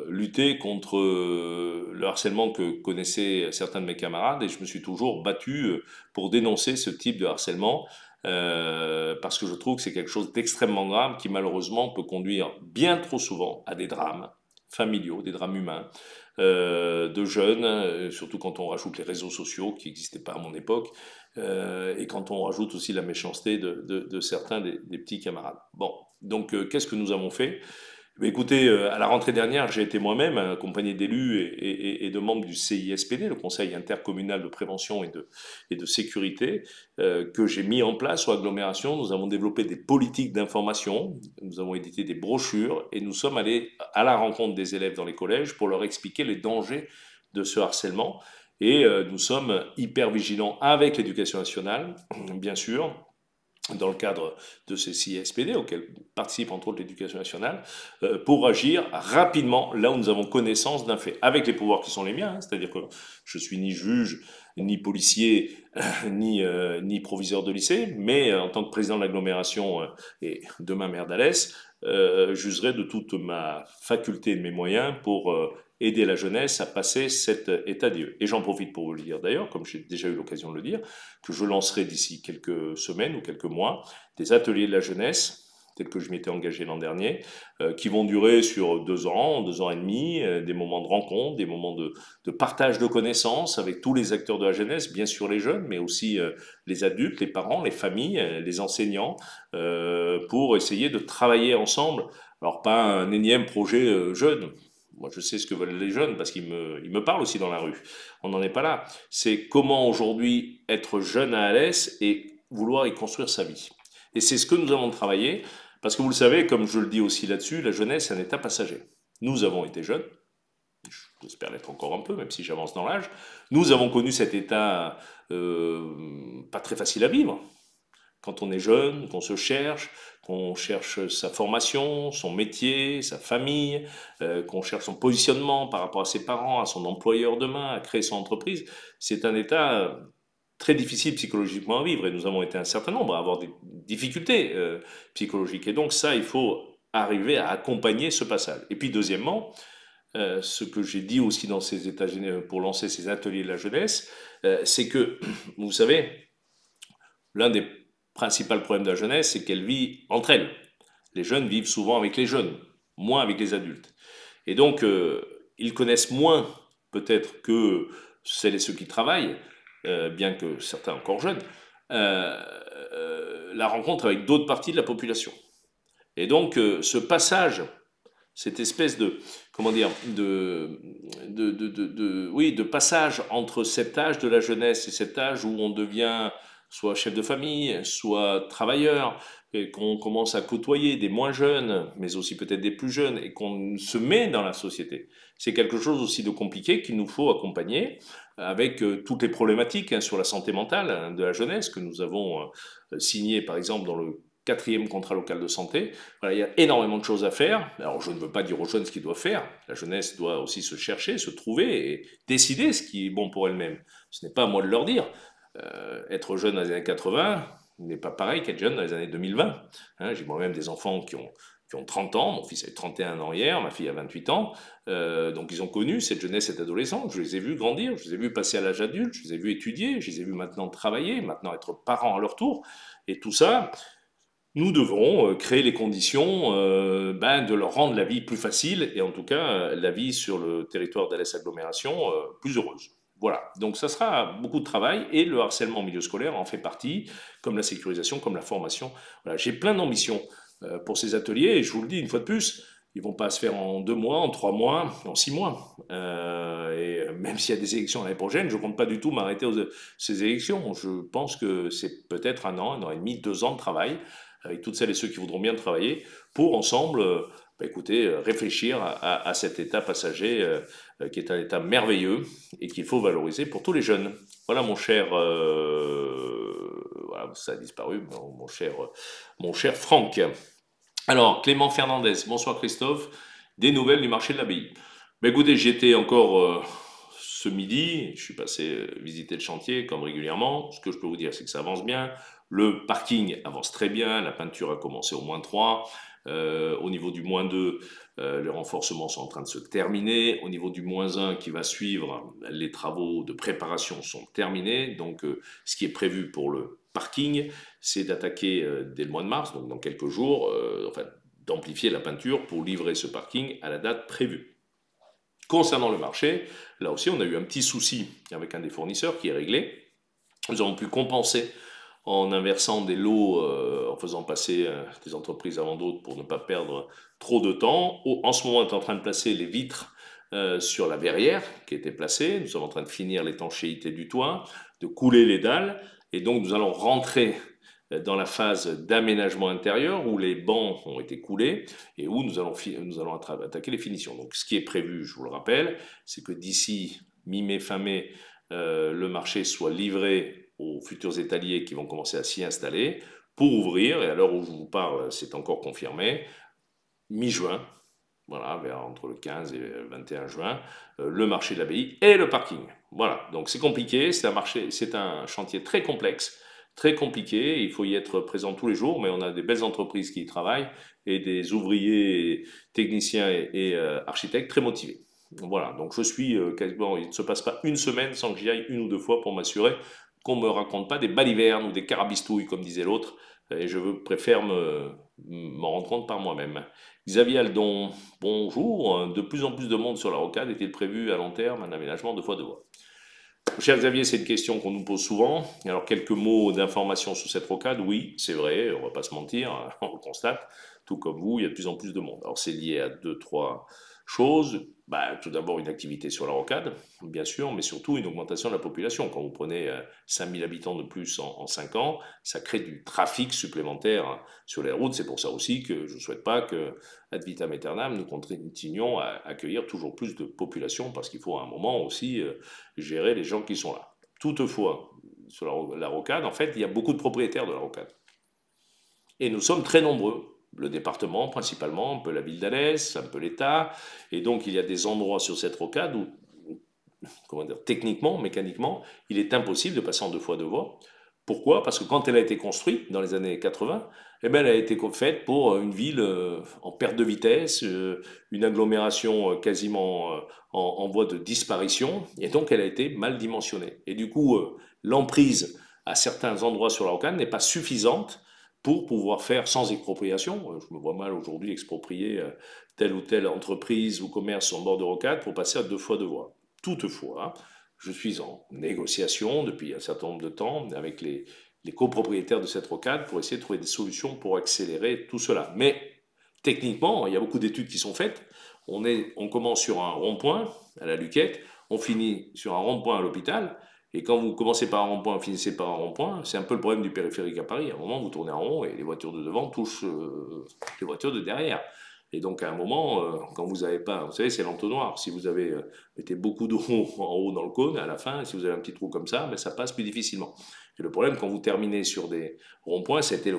lutter contre le harcèlement que connaissaient certains de mes camarades, et je me suis toujours battu pour dénoncer ce type de harcèlement, parce que je trouve que c'est quelque chose d'extrêmement grave qui malheureusement peut conduire bien trop souvent à des drames familiaux, des drames humains, de jeunes, surtout quand on rajoute les réseaux sociaux qui n'existaient pas à mon époque, et quand on rajoute aussi la méchanceté de certains des petits camarades. Bon, donc qu'est-ce que nous avons fait? Écoutez, à la rentrée dernière, j'ai été moi-même accompagné d'élus et de membres du CISPD, le Conseil intercommunal de prévention et de sécurité, que j'ai mis en place sur l'agglomération. Nous avons développé des politiques d'information, nous avons édité des brochures et nous sommes allés à la rencontre des élèves dans les collèges pour leur expliquer les dangers de ce harcèlement. Et nous sommes hyper vigilants avec l'éducation nationale, bien sûr, dans le cadre de ces CISPD, auxquels participe entre autres l'éducation nationale, pour agir rapidement là où nous avons connaissance d'un fait, avec les pouvoirs qui sont les miens, hein, c'est-à-dire que je suis ni juge, ni policier, ni proviseur de lycée, mais en tant que président de l'agglomération et demain maire d'Alès, j'userai de toute ma faculté et de mes moyens pour aider la jeunesse à passer cet état des lieux. Et j'en profite pour vous le dire d'ailleurs, comme j'ai déjà eu l'occasion de le dire, que je lancerai d'ici quelques semaines ou quelques mois des ateliers de la jeunesse, tels que je m'étais engagé l'an dernier, qui vont durer sur 2 ans et demi, des moments de rencontre, des moments de partage de connaissances avec tous les acteurs de la jeunesse, bien sûr les jeunes, mais aussi les adultes, les parents, les familles, les enseignants, pour essayer de travailler ensemble. Alors pas un énième projet jeune. Moi, je sais ce que veulent les jeunes parce qu'ils me parlent aussi dans la rue. On n'en est pas là. C'est comment aujourd'hui être jeune à Alès et vouloir y construire sa vie. Et c'est ce que nous avons travaillé parce que vous le savez, comme je le dis aussi là-dessus, la jeunesse est un état passager. Nous avons été jeunes, j'espère l'être encore un peu, même si j'avance dans l'âge. Nous avons connu cet état pas très facile à vivre. Quand on est jeune, qu'on cherche sa formation, son métier, sa famille, qu'on cherche son positionnement par rapport à ses parents, à son employeur demain, à créer son entreprise, c'est un état très difficile psychologiquement à vivre. Et nous avons été un certain nombre à avoir des difficultés psychologiques. Et donc ça, il faut arriver à accompagner ce passage. Et puis deuxièmement, ce que j'ai dit aussi dans ces états pour lancer ces ateliers de la jeunesse, c'est que, vous savez, l'un des principaux problèmes de la jeunesse, c'est qu'elle vit entre elles. Les jeunes vivent souvent avec les jeunes, moins avec les adultes. Et donc, ils connaissent moins, peut-être, que celles et ceux qui travaillent, bien que certains encore jeunes, la rencontre avec d'autres parties de la population. Et donc, ce passage, cette espèce de, comment dire, oui, de passage entre cet âge de la jeunesse et cet âge où on devient soit chef de famille, soit travailleur, et qu'on commence à côtoyer des moins jeunes, mais aussi peut-être des plus jeunes, et qu'on se met dans la société. C'est quelque chose aussi de compliqué qu'il nous faut accompagner avec toutes les problématiques sur la santé mentale de la jeunesse que nous avons signé par exemple dans le quatrième contrat local de santé. Voilà, il y a énormément de choses à faire. Alors je ne veux pas dire aux jeunes ce qu'ils doivent faire. La jeunesse doit aussi se chercher, se trouver et décider ce qui est bon pour elle-même. Ce n'est pas à moi de leur dire. Être jeune dans les années 80 n'est pas pareil qu'être jeune dans les années 2020. Hein, j'ai moi-même des enfants qui ont 30 ans, mon fils avait 31 ans hier, ma fille a 28 ans, donc ils ont connu cette jeunesse, cette adolescence, je les ai vus grandir, je les ai vus passer à l'âge adulte, je les ai vus étudier, je les ai vus maintenant travailler, maintenant être parents à leur tour, et tout ça, nous devrons créer les conditions de leur rendre la vie plus facile, et en tout cas la vie sur le territoire d'Alès Agglomération plus heureuse. Voilà, donc ça sera beaucoup de travail et le harcèlement en milieu scolaire en fait partie, comme la sécurisation, comme la formation. Voilà, j'ai plein d'ambitions pour ces ateliers et je vous le dis une fois de plus, ils vont pas se faire en 2 mois, en 3 mois, en 6 mois. Et même s'il y a des élections l'année prochaine, je ne compte pas du tout m'arrêter aux ces élections. Je pense que c'est peut-être 1 an et demi, 2 ans de travail avec toutes celles et ceux qui voudront bien travailler pour ensemble écoutez, réfléchir à cet état passager qui est un état merveilleux et qu'il faut valoriser pour tous les jeunes. Voilà mon cher, voilà, ça a disparu, mon cher Franck. Alors, Clément Fernandez, bonsoir Christophe, des nouvelles du marché de l'abbaye. Ben écoutez, j'y étais encore ce midi, je suis passé visiter le chantier comme régulièrement. Ce que je peux vous dire, c'est que ça avance bien. Le parking avance très bien, la peinture a commencé au -3. Au niveau du -2, les renforcements sont en train de se terminer. Au niveau du -1 qui va suivre, les travaux de préparation sont terminés. Donc, ce qui est prévu pour le parking, c'est d'attaquer dès le mois de mars, donc dans quelques jours, enfin, d'amplifier la peinture pour livrer ce parking à la date prévue. Concernant le marché, là aussi, on a eu un petit souci avec un des fournisseurs qui est réglé. Nous avons pu compenser en inversant des lots, en faisant passer des entreprises avant d'autres pour ne pas perdre trop de temps. En ce moment, on est en train de placer les vitres sur la verrière qui était placée. Nous sommes en train de finir l'étanchéité du toit, de couler les dalles. Et donc, nous allons rentrer dans la phase d'aménagement intérieur où les bancs ont été coulés et où nous allons attaquer les finitions. Donc, ce qui est prévu, je vous le rappelle, c'est que d'ici mi-mai, fin mai, le marché soit livré aux futurs étaliers qui vont commencer à s'y installer pour ouvrir, et à l'heure où je vous parle, c'est encore confirmé, mi-juin, voilà, entre le 15 et le 21 juin, le marché de l'abbaye et le parking. Voilà, donc c'est compliqué, c'est un chantier très complexe, très compliqué, il faut y être présent tous les jours, mais on a des belles entreprises qui y travaillent et des ouvriers, techniciens et architectes très motivés. Voilà, donc je suis quasiment, il ne se passe pas une semaine sans que j'y aille 1 ou 2 fois pour m'assurer qu'on ne me raconte pas des balivernes ou des carabistouilles, comme disait l'autre, et préfère m'en rendre compte par moi-même. Xavier Aldon, bonjour. De plus en plus de monde sur la rocade. Est-il prévu à long terme un aménagement 2 fois 2 voies? Cher Xavier, c'est une question qu'on nous pose souvent. Alors, quelques mots d'information sur cette rocade. Oui, c'est vrai, on ne va pas se mentir, on le constate. Tout comme vous, il y a de plus en plus de monde. Alors, c'est lié à 2, 3 choses. Tout d'abord, une activité sur la rocade, bien sûr, mais surtout une augmentation de la population. Quand vous prenez 5000 habitants de plus en 5 ans, ça crée du trafic supplémentaire sur les routes. C'est pour ça aussi que je ne souhaite pas que, ad vitam aeternam, nous continuions à accueillir toujours plus de population, parce qu'il faut à un moment aussi gérer les gens qui sont là. Toutefois, sur la rocade, en fait, il y a beaucoup de propriétaires de la rocade. Et nous sommes très nombreux. Le département principalement, un peu la ville d'Alès, un peu l'État. Et donc il y a des endroits sur cette rocade où, comment dire, techniquement, mécaniquement, il est impossible de passer en 2 fois 2 voies. Pourquoi? Parce que quand elle a été construite dans les années 80, eh ben, elle a été faite pour une ville en perte de vitesse, une agglomération quasiment en voie de disparition, et donc elle a été mal dimensionnée. Et du coup, l'emprise à certains endroits sur la rocade n'est pas suffisante pour pouvoir faire sans expropriation. Je me vois mal aujourd'hui exproprier telle ou telle entreprise ou commerce en bord de rocade pour passer à 2 fois 2 voies. Toutefois, je suis en négociation depuis un certain nombre de temps avec les copropriétaires de cette rocade pour essayer de trouver des solutions pour accélérer tout cela. Mais techniquement, il y a beaucoup d'études qui sont faites. On commence sur un rond-point à la Luquette, on finit sur un rond-point à l'hôpital, Et quand vous commencez par un rond-point, finissez par un rond-point, c'est un peu le problème du périphérique à Paris. À un moment, vous tournez en rond et les voitures de devant touchent les voitures de derrière. Et donc, à un moment, quand vous n'avez pas, vous savez, c'est l'entonnoir. Si vous avez mettez beaucoup d'eau en haut dans le cône, à la fin, si vous avez un petit trou comme ça, ben, ça passe plus difficilement. Et le problème, quand vous terminez sur des ronds-points, c'était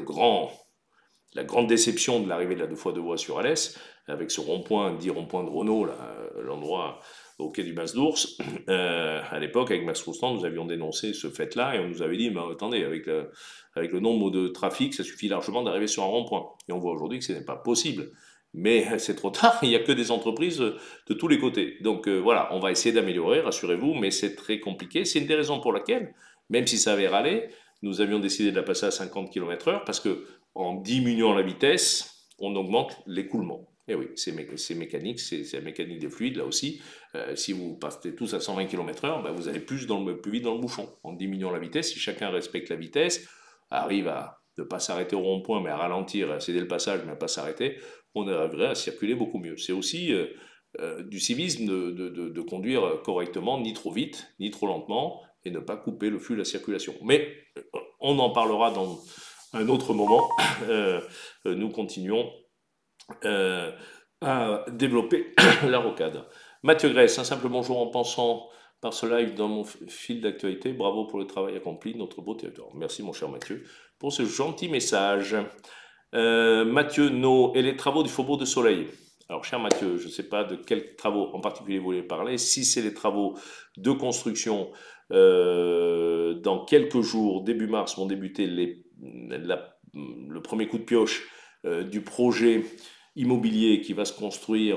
la grande déception de l'arrivée de la 2x2 voies sur Alès, avec ce rond-point, dit rond-point de Renault, là, l'endroit au quai du Mas d'Ours. À l'époque, avec Max Roustan, nous avions dénoncé ce fait-là et on nous avait dit, mais attendez, avec le nombre de trafic, ça suffit largement d'arriver sur un rond-point. Et on voit aujourd'hui que ce n'est pas possible. Mais c'est trop tard, il n'y a que des entreprises de tous les côtés. Donc voilà, on va essayer d'améliorer, rassurez-vous, mais c'est très compliqué. C'est une des raisons pour laquelle, même si ça avait râlé, nous avions décidé de la passer à 50 km/h parce que en diminuant la vitesse, on augmente l'écoulement. Et oui, c'est mécanique, c'est la mécanique des fluides là aussi. Si vous passez tous à 120 km/h, ben vous allez plus vite dans le bouchon. En diminuant la vitesse, si chacun respecte la vitesse, arrive à ne pas s'arrêter au rond-point, mais à ralentir, à céder le passage, mais à ne pas s'arrêter, on arriverait à circuler beaucoup mieux. C'est aussi du civisme de conduire correctement, ni trop vite, ni trop lentement, et ne pas couper le flux de la circulation. Mais on en parlera dans un autre moment. Nous continuons à développer la rocade. Mathieu Grèce, un simple bonjour en pensant par ce live dans mon fil d'actualité. Bravo pour le travail accompli, notre beau territoire. Merci mon cher Mathieu pour ce gentil message. Mathieu, et les travaux du Faubourg de Soleil. Alors, cher Mathieu, je ne sais pas de quels travaux en particulier vous voulez parler. Si c'est les travaux de construction, dans quelques jours, début mars, vont débuter le premier coup de pioche du projet immobilier qui va se construire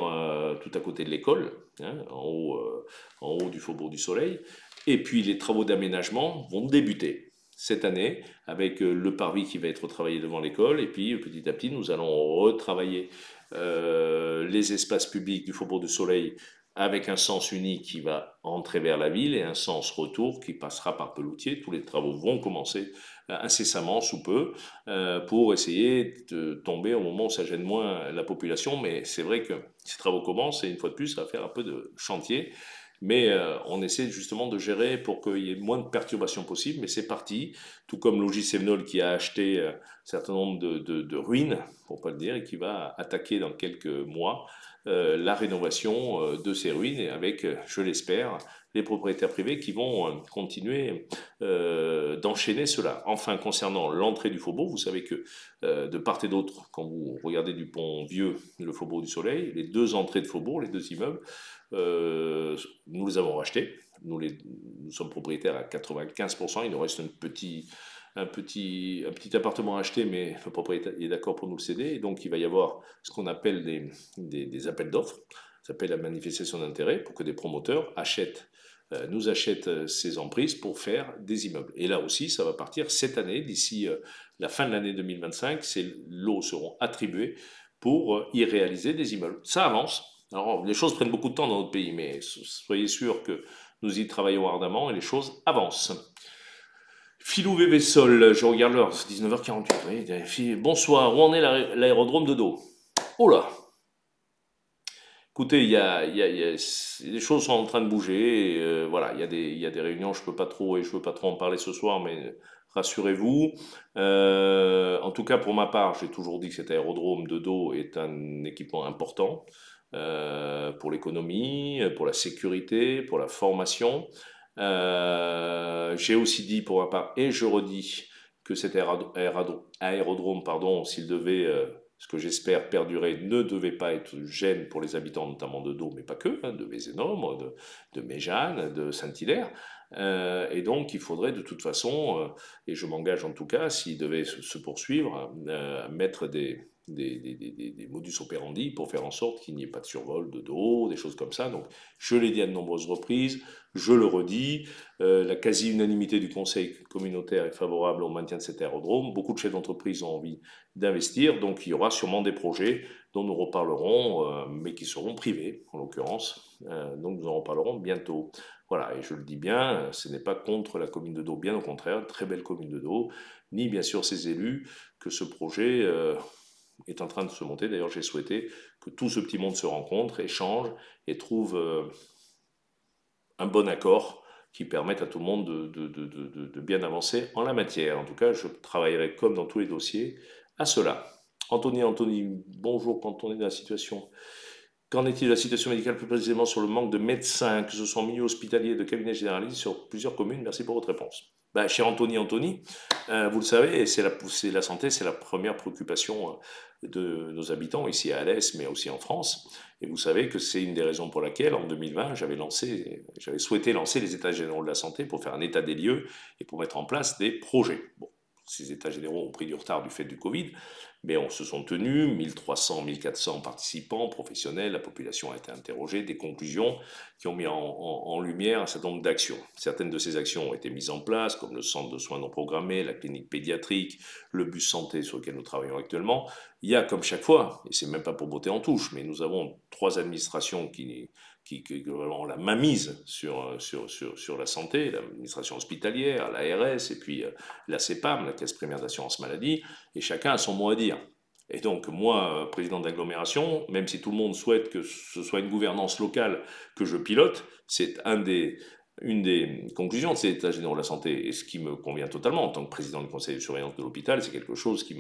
tout à côté de l'école, hein, en haut du Faubourg du Soleil. Et puis, les travaux d'aménagement vont débuter cette année, avec le parvis qui va être travaillé devant l'école, et puis petit à petit, nous allons retravailler les espaces publics du Faubourg du Soleil avec un sens unique qui va entrer vers la ville et un sens retour qui passera par Peloutier. Tous les travaux vont commencer incessamment, sous peu, pour essayer de tomber au moment où ça gêne moins la population. Mais c'est vrai que ces travaux commencent et une fois de plus, ça va faire un peu de chantier. Mais on essaie justement de gérer pour qu'il y ait le moins de perturbations possible. Mais c'est parti, tout comme Logis Sevenol qui a acheté un certain nombre de ruines, pour pas le dire, et qui va attaquer dans quelques mois la rénovation de ces ruines, et avec, je l'espère, les propriétaires privés qui vont continuer d'enchaîner cela. Enfin, concernant l'entrée du faubourg, vous savez que de part et d'autre, quand vous regardez du pont Vieux, le Faubourg du Soleil, les deux entrées de faubourg, les deux immeubles, nous les avons rachetés. Nous sommes propriétaires à 95%. Il nous reste un petit appartement acheté, mais le propriétaire est d'accord pour nous le céder. Et donc, il va y avoir ce qu'on appelle des appels d'offres. Ça s'appelle la manifestation d'intérêt pour que des promoteurs nous achètent ces emprises pour faire des immeubles. Et là aussi, ça va partir cette année, d'ici la fin de l'année 2025, ces lots seront attribués pour y réaliser des immeubles. Ça avance. Alors, les choses prennent beaucoup de temps dans notre pays, mais soyez sûr que nous y travaillons ardemment et les choses avancent. Philou Vévessol, je regarde l'heure, c'est 19h48. Oui, bonsoir, où en est l'aérodrome de dos? Oh là! Écoutez, les choses sont en train de bouger. Voilà, il y a des réunions, je peux pas trop en parler ce soir, mais rassurez-vous. En tout cas, pour ma part, j'ai toujours dit que cet aérodrome de dos est un équipement important pour l'économie, pour la sécurité, pour la formation. J'ai aussi dit pour ma part, et je redis, que cet aérodrome, pardon, s'il devait ce que j'espère perdurer, ne devait pas être une gêne pour les habitants, notamment de Dau, mais pas que, hein, de Vézénôme, de Méjeanne, de Saint-Hilaire. Et donc, il faudrait de toute façon, et je m'engage en tout cas, s'il devait se poursuivre, mettre des modus operandi pour faire en sorte qu'il n'y ait pas de survol de dos, des choses comme ça. Donc, je l'ai dit à de nombreuses reprises, je le redis, la quasi-unanimité du Conseil communautaire est favorable au maintien de cet aérodrome. Beaucoup de chefs d'entreprise ont envie d'investir, donc il y aura sûrement des projets dont nous reparlerons, mais qui seront privés, en l'occurrence. Donc nous en reparlerons bientôt. Voilà, et je le dis bien, ce n'est pas contre la commune de Dau, bien au contraire, très belle commune de Dau, ni bien sûr ses élus, que ce projet est en train de se monter. D'ailleurs, j'ai souhaité que tout ce petit monde se rencontre, échange et trouve un bon accord qui permettent à tout le monde de bien avancer en la matière. En tout cas, je travaillerai comme dans tous les dossiers à cela. Anthony, bonjour. Quand on est dans la situation, qu'en est-il de la situation médicale, plus précisément sur le manque de médecins, que ce soit en milieu hospitalier, de cabinet généralistes sur plusieurs communes? Merci pour votre réponse. Cher Anthony, vous le savez, la santé, c'est la première préoccupation de nos habitants ici à Alès, mais aussi en France. Et vous savez que c'est une des raisons pour laquelle, en 2020, j'avais souhaité lancer les États généraux de la santé pour faire un état des lieux et pour mettre en place des projets. Bon, ces États généraux ont pris du retard du fait du Covid, mais on se sont tenus, 1300, 1400 participants professionnels, la population a été interrogée, des conclusions qui ont mis en lumière un certain nombre d'actions. Certaines de ces actions ont été mises en place, comme le centre de soins non programmés, la clinique pédiatrique, le bus santé sur lequel nous travaillons actuellement. Il y a, comme chaque fois, et c'est même pas pour botter en touche, mais nous avons 3 administrations qui ont la mainmise sur la santé, l'administration hospitalière, l'ARS et puis la CEPAM, la Caisse primaire d'assurance maladie, et chacun a son mot à dire. Et donc moi, président d'agglomération, même si tout le monde souhaite que ce soit une gouvernance locale que je pilote, c'est une des conclusions de ces états généraux de la santé, et ce qui me convient totalement en tant que président du conseil de surveillance de l'hôpital, c'est quelque chose qui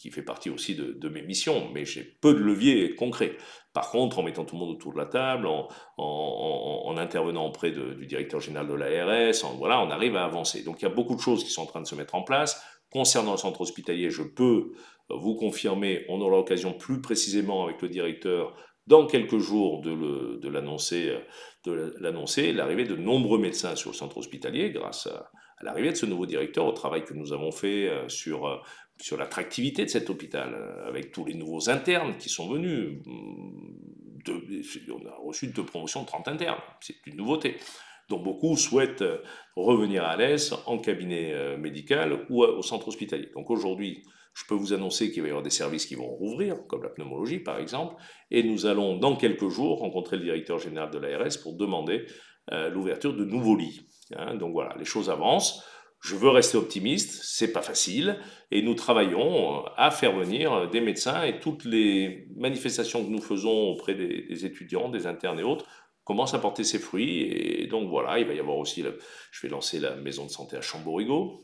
fait partie aussi de mes missions, mais j'ai peu de leviers concrets. Par contre, en mettant tout le monde autour de la table, en intervenant auprès du directeur général de l'ARS, voilà, on arrive à avancer. Donc il y a beaucoup de choses qui sont en train de se mettre en place. Concernant le centre hospitalier, je peux vous confirmer, on aura l'occasion plus précisément avec le directeur dans quelques jours de l'annoncer, l'arrivée de nombreux médecins sur le centre hospitalier grâce à l'arrivée de ce nouveau directeur, au travail que nous avons fait sur l'attractivité de cet hôpital, avec tous les nouveaux internes qui sont venus. On a reçu 2 promotions de 30 internes, c'est une nouveauté. Donc beaucoup souhaitent revenir à Alès en cabinet médical ou au centre hospitalier. Donc aujourd'hui, je peux vous annoncer qu'il va y avoir des services qui vont rouvrir, comme la pneumologie par exemple, et nous allons dans quelques jours rencontrer le directeur général de l'ARS pour demander l'ouverture de nouveaux lits. Donc voilà, les choses avancent. Je veux rester optimiste, c'est pas facile, et nous travaillons à faire venir des médecins, et toutes les manifestations que nous faisons auprès des étudiants, des internes et autres commencent à porter ses fruits. Et donc voilà, il va y avoir aussi, je vais lancer la maison de santé à Chamborigo,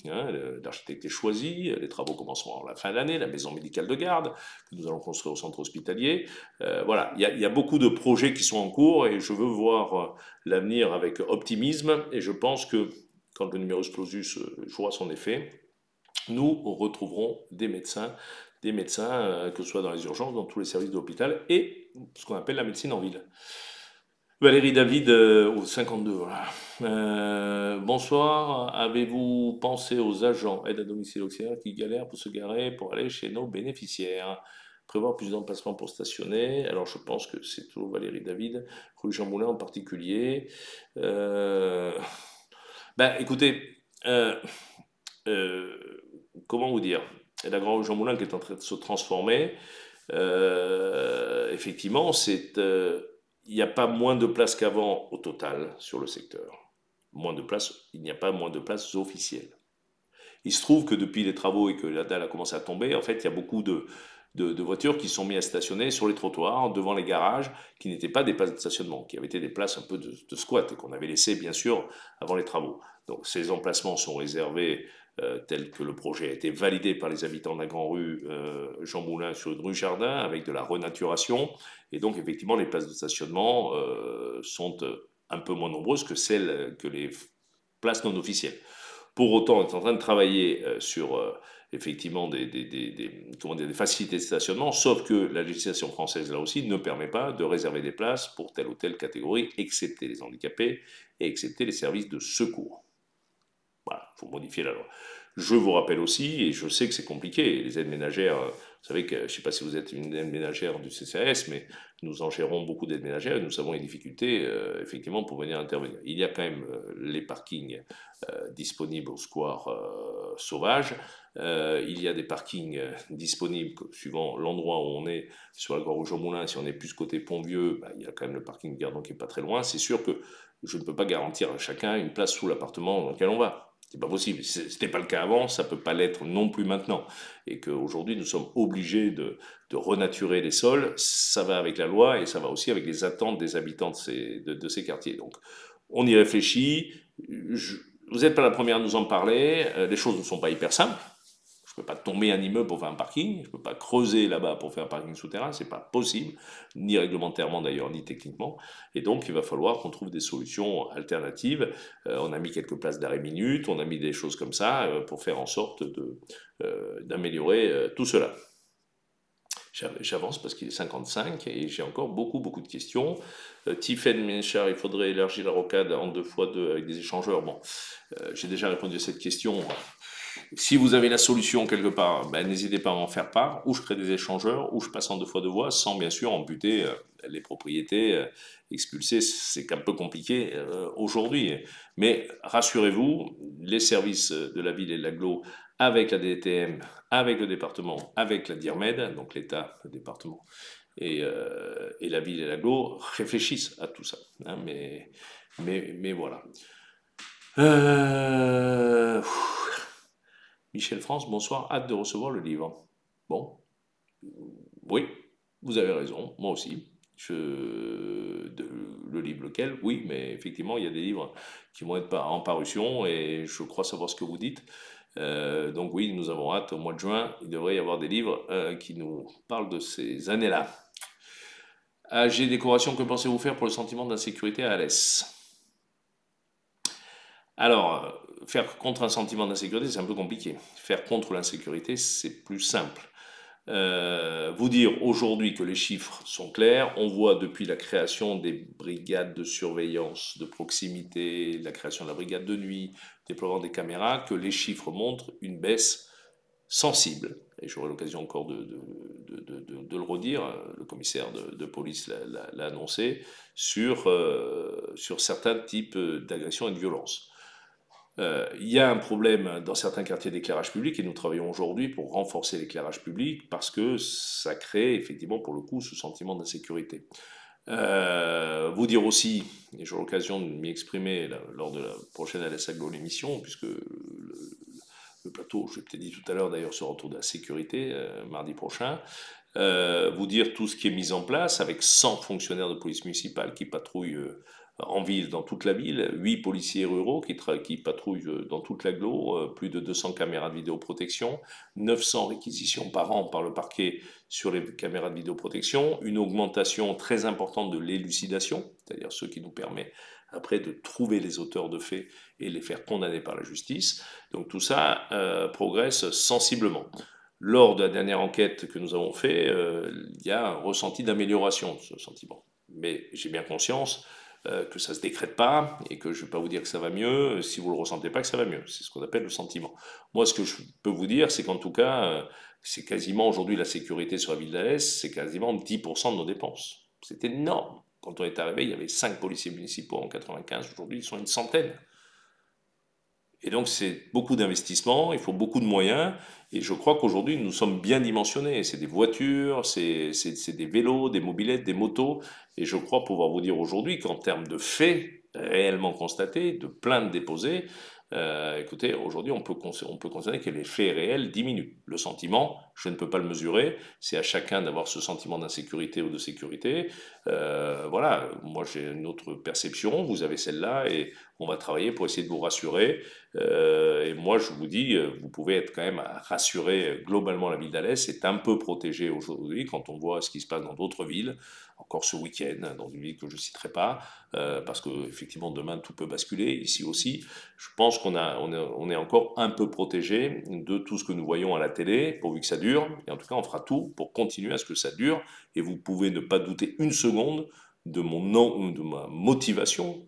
l'architecte est choisi, les travaux commenceront à la fin de l'année, la maison médicale de garde que nous allons construire au centre hospitalier. Voilà, il y a beaucoup de projets qui sont en cours, et je veux voir l'avenir avec optimisme, et je pense que quand le numerus clausus jouera son effet, nous retrouverons des médecins, que ce soit dans les urgences, dans tous les services de l'hôpital, et ce qu'on appelle la médecine en ville. Valérie David, au 52, voilà. Bonsoir, avez-vous pensé aux agents aide à domicile auxiliaire qui galèrent pour se garer pour aller chez nos bénéficiaires? Prévoir plus d'emplacements pour stationner. Alors je pense que c'est toujours Valérie David, rue Jean Moulin en particulier. Écoutez, comment vous dire? La grande rue Jean Moulin qui est en train de se transformer, effectivement, il n'y a pas moins de places qu'avant au total sur le secteur. Moins de places, il n'y a pas moins de places officielles. Il se trouve que depuis les travaux et que la dalle a commencé à tomber, en fait, il y a beaucoup de voitures qui sont mises à stationner sur les trottoirs, devant les garages, qui n'étaient pas des places de stationnement, qui avaient été des places un peu de squat et qu'on avait laissées, bien sûr, avant les travaux. Donc ces emplacements sont réservés tel que le projet a été validé par les habitants de la Grande Rue Jean Moulin sur une rue Jardin, avec de la renaturation. Et donc, effectivement, les places de stationnement sont un peu moins nombreuses que les places non officielles. Pour autant, on est en train de travailler sur effectivement des facilités de stationnement, sauf que la législation française, là aussi, ne permet pas de réserver des places pour telle ou telle catégorie, excepté les handicapés et excepté les services de secours. Voilà, il faut modifier la loi. Je vous rappelle aussi, et je sais que c'est compliqué, les aides ménagères, vous savez que, je ne sais pas si vous êtes une aide ménagère du CCAS, mais nous en gérons beaucoup d'aides ménagères et nous avons les difficultés, effectivement, pour venir intervenir. Il y a quand même les parkings disponibles au square Sauvage. Il y a des parkings disponibles suivant l'endroit où on est, sur la Grande Rue Jean Moulin. Si on est plus côté Pont-Vieux, il y a quand même le parking Gardon qui n'est pas très loin. C'est sûr que je ne peux pas garantir à chacun une place sous l'appartement dans lequel on va. C'est pas possible. Ce n'était pas le cas avant, ça peut pas l'être non plus maintenant. Et qu'aujourd'hui, nous sommes obligés de renaturer les sols. Ça va avec la loi et ça va aussi avec les attentes des habitants de ces quartiers. Donc, on y réfléchit. Vous n'êtes pas la première à nous en parler. Les choses ne sont pas hyper simples. Je ne peux pas tomber un immeuble pour faire un parking, je ne peux pas creuser là-bas pour faire un parking souterrain, c'est pas possible, ni réglementairement d'ailleurs, ni techniquement. Et donc il va falloir qu'on trouve des solutions alternatives. On a mis quelques places d'arrêt minute, on a mis des choses comme ça pour faire en sorte d'améliorer tout cela. J'avance parce qu'il est 55 et j'ai encore beaucoup de questions. Tiffen Ménchard, il faudrait élargir la rocade en 2x2 avec des échangeurs. Bon, j'ai déjà répondu à cette question. Si vous avez la solution quelque part, ben, n'hésitez pas à en faire part, ou je crée des échangeurs, ou je passe en 2x2 voies, sans bien sûr amputer les propriétés expulsées. C'est un peu compliqué aujourd'hui. Mais rassurez-vous, les services de la ville et de l'agglo, avec la DTM, avec le département, avec la DIRMED, donc l'État, le département, et la ville et l'agglo, réfléchissent à tout ça. Hein, mais voilà. Michel France, bonsoir, hâte de recevoir le livre. Bon, oui, vous avez raison, moi aussi. Le livre lequel? Oui, mais effectivement, il y a des livres qui vont être en parution et je crois savoir ce que vous dites. Donc oui, nous avons hâte, au mois de juin, il devrait y avoir des livres qui nous parlent de ces années-là. AG Décoration, que pensez-vous faire pour le sentiment d'insécurité à Alès? Alors, faire contre un sentiment d'insécurité, c'est un peu compliqué. Faire contre l'insécurité, c'est plus simple. Vous dire aujourd'hui que les chiffres sont clairs, on voit depuis la création des brigades de surveillance de proximité, la création de la brigade de nuit, déploiement des caméras, que les chiffres montrent une baisse sensible. Et j'aurai l'occasion encore de le redire, le commissaire de police l'a annoncé, sur certains types d'agressions et de violences. Il y a un problème dans certains quartiers d'éclairage public et nous travaillons aujourd'hui pour renforcer l'éclairage public parce que ça crée effectivement pour le coup ce sentiment d'insécurité. Vous dire aussi, et j'aurai l'occasion de m'y exprimer lors de la prochaine Alès Aglo l'émission, puisque le plateau, je l'ai peut-être dit tout à l'heure d'ailleurs, sera autour de la sécurité mardi prochain. Vous dire tout ce qui est mis en place avec 100 fonctionnaires de police municipale qui patrouillent en ville, dans toute la ville, 8 policiers ruraux qui patrouillent dans toute l'agglo, plus de 200 caméras de vidéoprotection, 900 réquisitions par an par le parquet sur les caméras de vidéoprotection, une augmentation très importante de l'élucidation, c'est-à-dire ce qui nous permet après de trouver les auteurs de faits et les faire condamner par la justice. Donc tout ça progresse sensiblement. Lors de la dernière enquête que nous avons faite, il y a un ressenti d'amélioration de ce sentiment. Mais j'ai bien conscience que ça ne se décrète pas et que je ne vais pas vous dire que ça va mieux si vous ne le ressentez pas que ça va mieux. C'est ce qu'on appelle le sentiment. Moi, ce que je peux vous dire, c'est qu'en tout cas, c'est quasiment aujourd'hui la sécurité sur la ville d'Alès, c'est quasiment 10% de nos dépenses. C'est énorme. Quand on est arrivé, il y avait 5 policiers municipaux en 95, aujourd'hui ils sont une centaine. Et donc c'est beaucoup d'investissements, il faut beaucoup de moyens, et je crois qu'aujourd'hui nous sommes bien dimensionnés. C'est des voitures, c'est des vélos, des mobylettes, des motos, et je crois pouvoir vous dire aujourd'hui qu'en termes de faits réellement constatés, de plaintes déposées, écoutez, aujourd'hui on peut constater que les faits réels diminuent. Le sentiment, je ne peux pas le mesurer, c'est à chacun d'avoir ce sentiment d'insécurité ou de sécurité. Voilà, moi j'ai une autre perception, vous avez celle-là, et on va travailler pour essayer de vous rassurer. Et moi, je vous dis, vous pouvez être quand même rassuré globalement. La ville d'Alès est un peu protégée aujourd'hui quand on voit ce qui se passe dans d'autres villes, encore ce week-end, dans une ville que je ne citerai pas, parce qu'effectivement, demain, tout peut basculer, ici aussi. Je pense on est encore un peu protégé de tout ce que nous voyons à la télé, pourvu que ça dure. Et en tout cas, on fera tout pour continuer à ce que ça dure. Et vous pouvez ne pas douter une seconde de ma motivation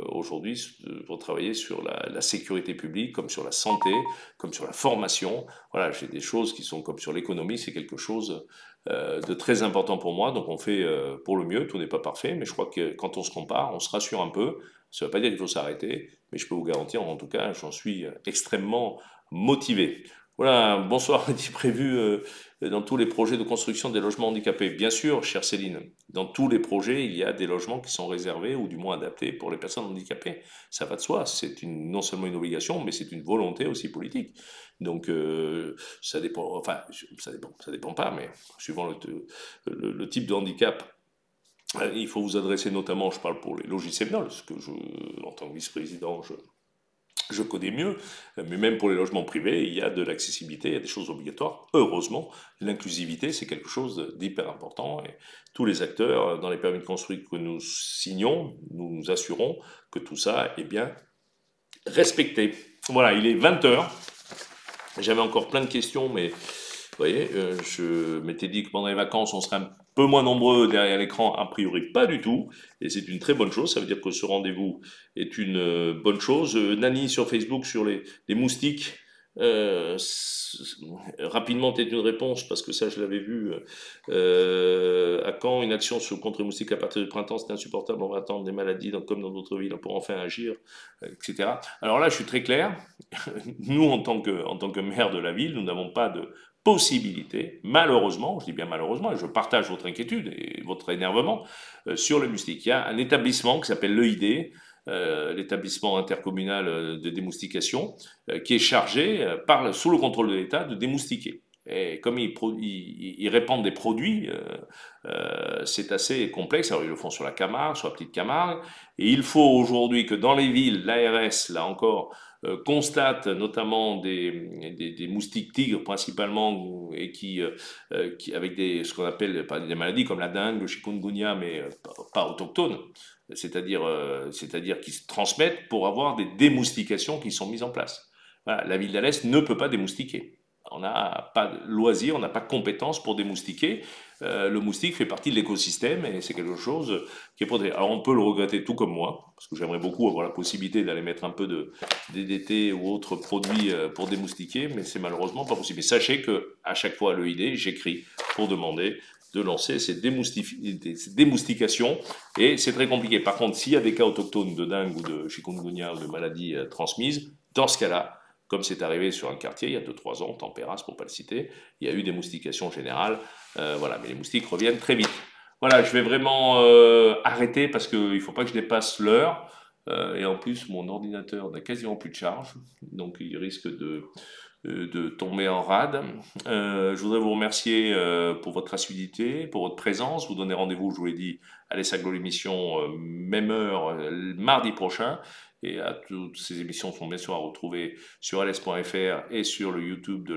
aujourd'hui pour travailler sur la sécurité publique, comme sur la santé, comme sur la formation. Voilà, j'ai des choses qui sont comme sur l'économie, c'est quelque chose de très important pour moi. Donc on fait pour le mieux, tout n'est pas parfait, mais je crois que quand on se compare, on se rassure un peu. Ça ne veut pas dire qu'il faut s'arrêter, mais je peux vous garantir, en tout cas, j'en suis extrêmement motivé. Voilà, bonsoir, est-il prévu dans tous les projets de construction des logements handicapés? Bien sûr, chère Céline, dans tous les projets, il y a des logements qui sont réservés ou du moins adaptés pour les personnes handicapées. Ça va de soi, c'est non seulement une obligation, mais c'est une volonté aussi politique. Donc ça dépend, enfin ça dépend pas, mais suivant le type de handicap Il faut vous adresser notamment, je parle pour les logis Semnol, ce que en tant que vice-président, je connais mieux, mais même pour les logements privés, il y a de l'accessibilité, il y a des choses obligatoires. Heureusement, l'inclusivité, c'est quelque chose d'hyper important et tous les acteurs, dans les permis de construire que nous signons, nous nous assurons que tout ça est bien respecté. Voilà, il est 20 heures. J'avais encore plein de questions, mais vous voyez, je m'étais dit que pendant les vacances, on serait un peu moins nombreux derrière l'écran, a priori pas du tout, et c'est une très bonne chose, ça veut dire que ce rendez-vous est une bonne chose. Nani sur Facebook sur les moustiques, rapidement peut-être une réponse, parce que ça je l'avais vu, à quand une action contre les moustiques à partir du printemps, c'est insupportable, on va attendre des maladies comme dans d'autres villes pour enfin agir, etc. Alors là je suis très clair, nous en tant que maire de la ville, nous n'avons pas de possibilité, malheureusement, je dis bien malheureusement, et je partage votre inquiétude et votre énervement sur le moustique. Il y a un établissement qui s'appelle l'EID, l'établissement intercommunal de démoustication, qui est chargé, sous le contrôle de l'État, de démoustiquer. Et comme ils répandent des produits, c'est assez complexe. Alors ils le font sur la Camargue, sur la petite Camargue, et il faut aujourd'hui que dans les villes, l'ARS, là encore, constate notamment des moustiques tigres principalement et qui avec ce qu'on appelle des maladies comme la dengue, le chikungunya, mais pas autochtones, c'est-à-dire qui se transmettent pour avoir des démoustications qui sont mises en place. Voilà, la ville d'Alès ne peut pas démoustiquer. On n'a pas de loisir, on n'a pas de compétences pour démoustiquer. Le moustique fait partie de l'écosystème et c'est quelque chose qui est protégé. Alors on peut le regretter tout comme moi, parce que j'aimerais beaucoup avoir la possibilité d'aller mettre un peu de DDT ou autres produits pour démoustiquer, mais c'est malheureusement pas possible. Mais sachez que à chaque fois à l'EID, j'écris pour demander de lancer ces démoustications et c'est très compliqué. Par contre, s'il y a des cas autochtones de dengue ou de chikungunya ou de maladies transmises, dans ce cas-là, comme c'est arrivé sur un quartier il y a 2-3 ans, Tempéras pour ne pas le citer, il y a eu des moustications générales, voilà, mais les moustiques reviennent très vite. Voilà, je vais vraiment arrêter parce qu'il ne faut pas que je dépasse l'heure, et en plus mon ordinateur n'a quasiment plus de charge, donc il risque de tomber en rade. Je voudrais vous remercier pour votre assiduité, pour votre présence, vous donner rendez-vous, je vous l'ai dit, à l'ESAGLO l'émission, même heure, mardi prochain. Et toutes ces émissions sont bien sûr à retrouver sur alès.fr et sur le YouTube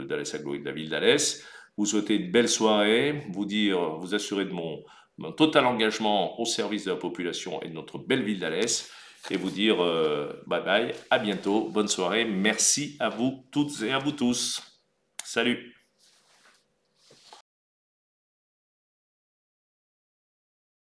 d'Alès Aglo et de la ville d'Alès. Vous souhaitez une belle soirée, vous assurer de mon total engagement au service de la population et de notre belle ville d'Alès. Et vous dire bye bye, à bientôt, bonne soirée, merci à vous toutes et à vous tous. Salut!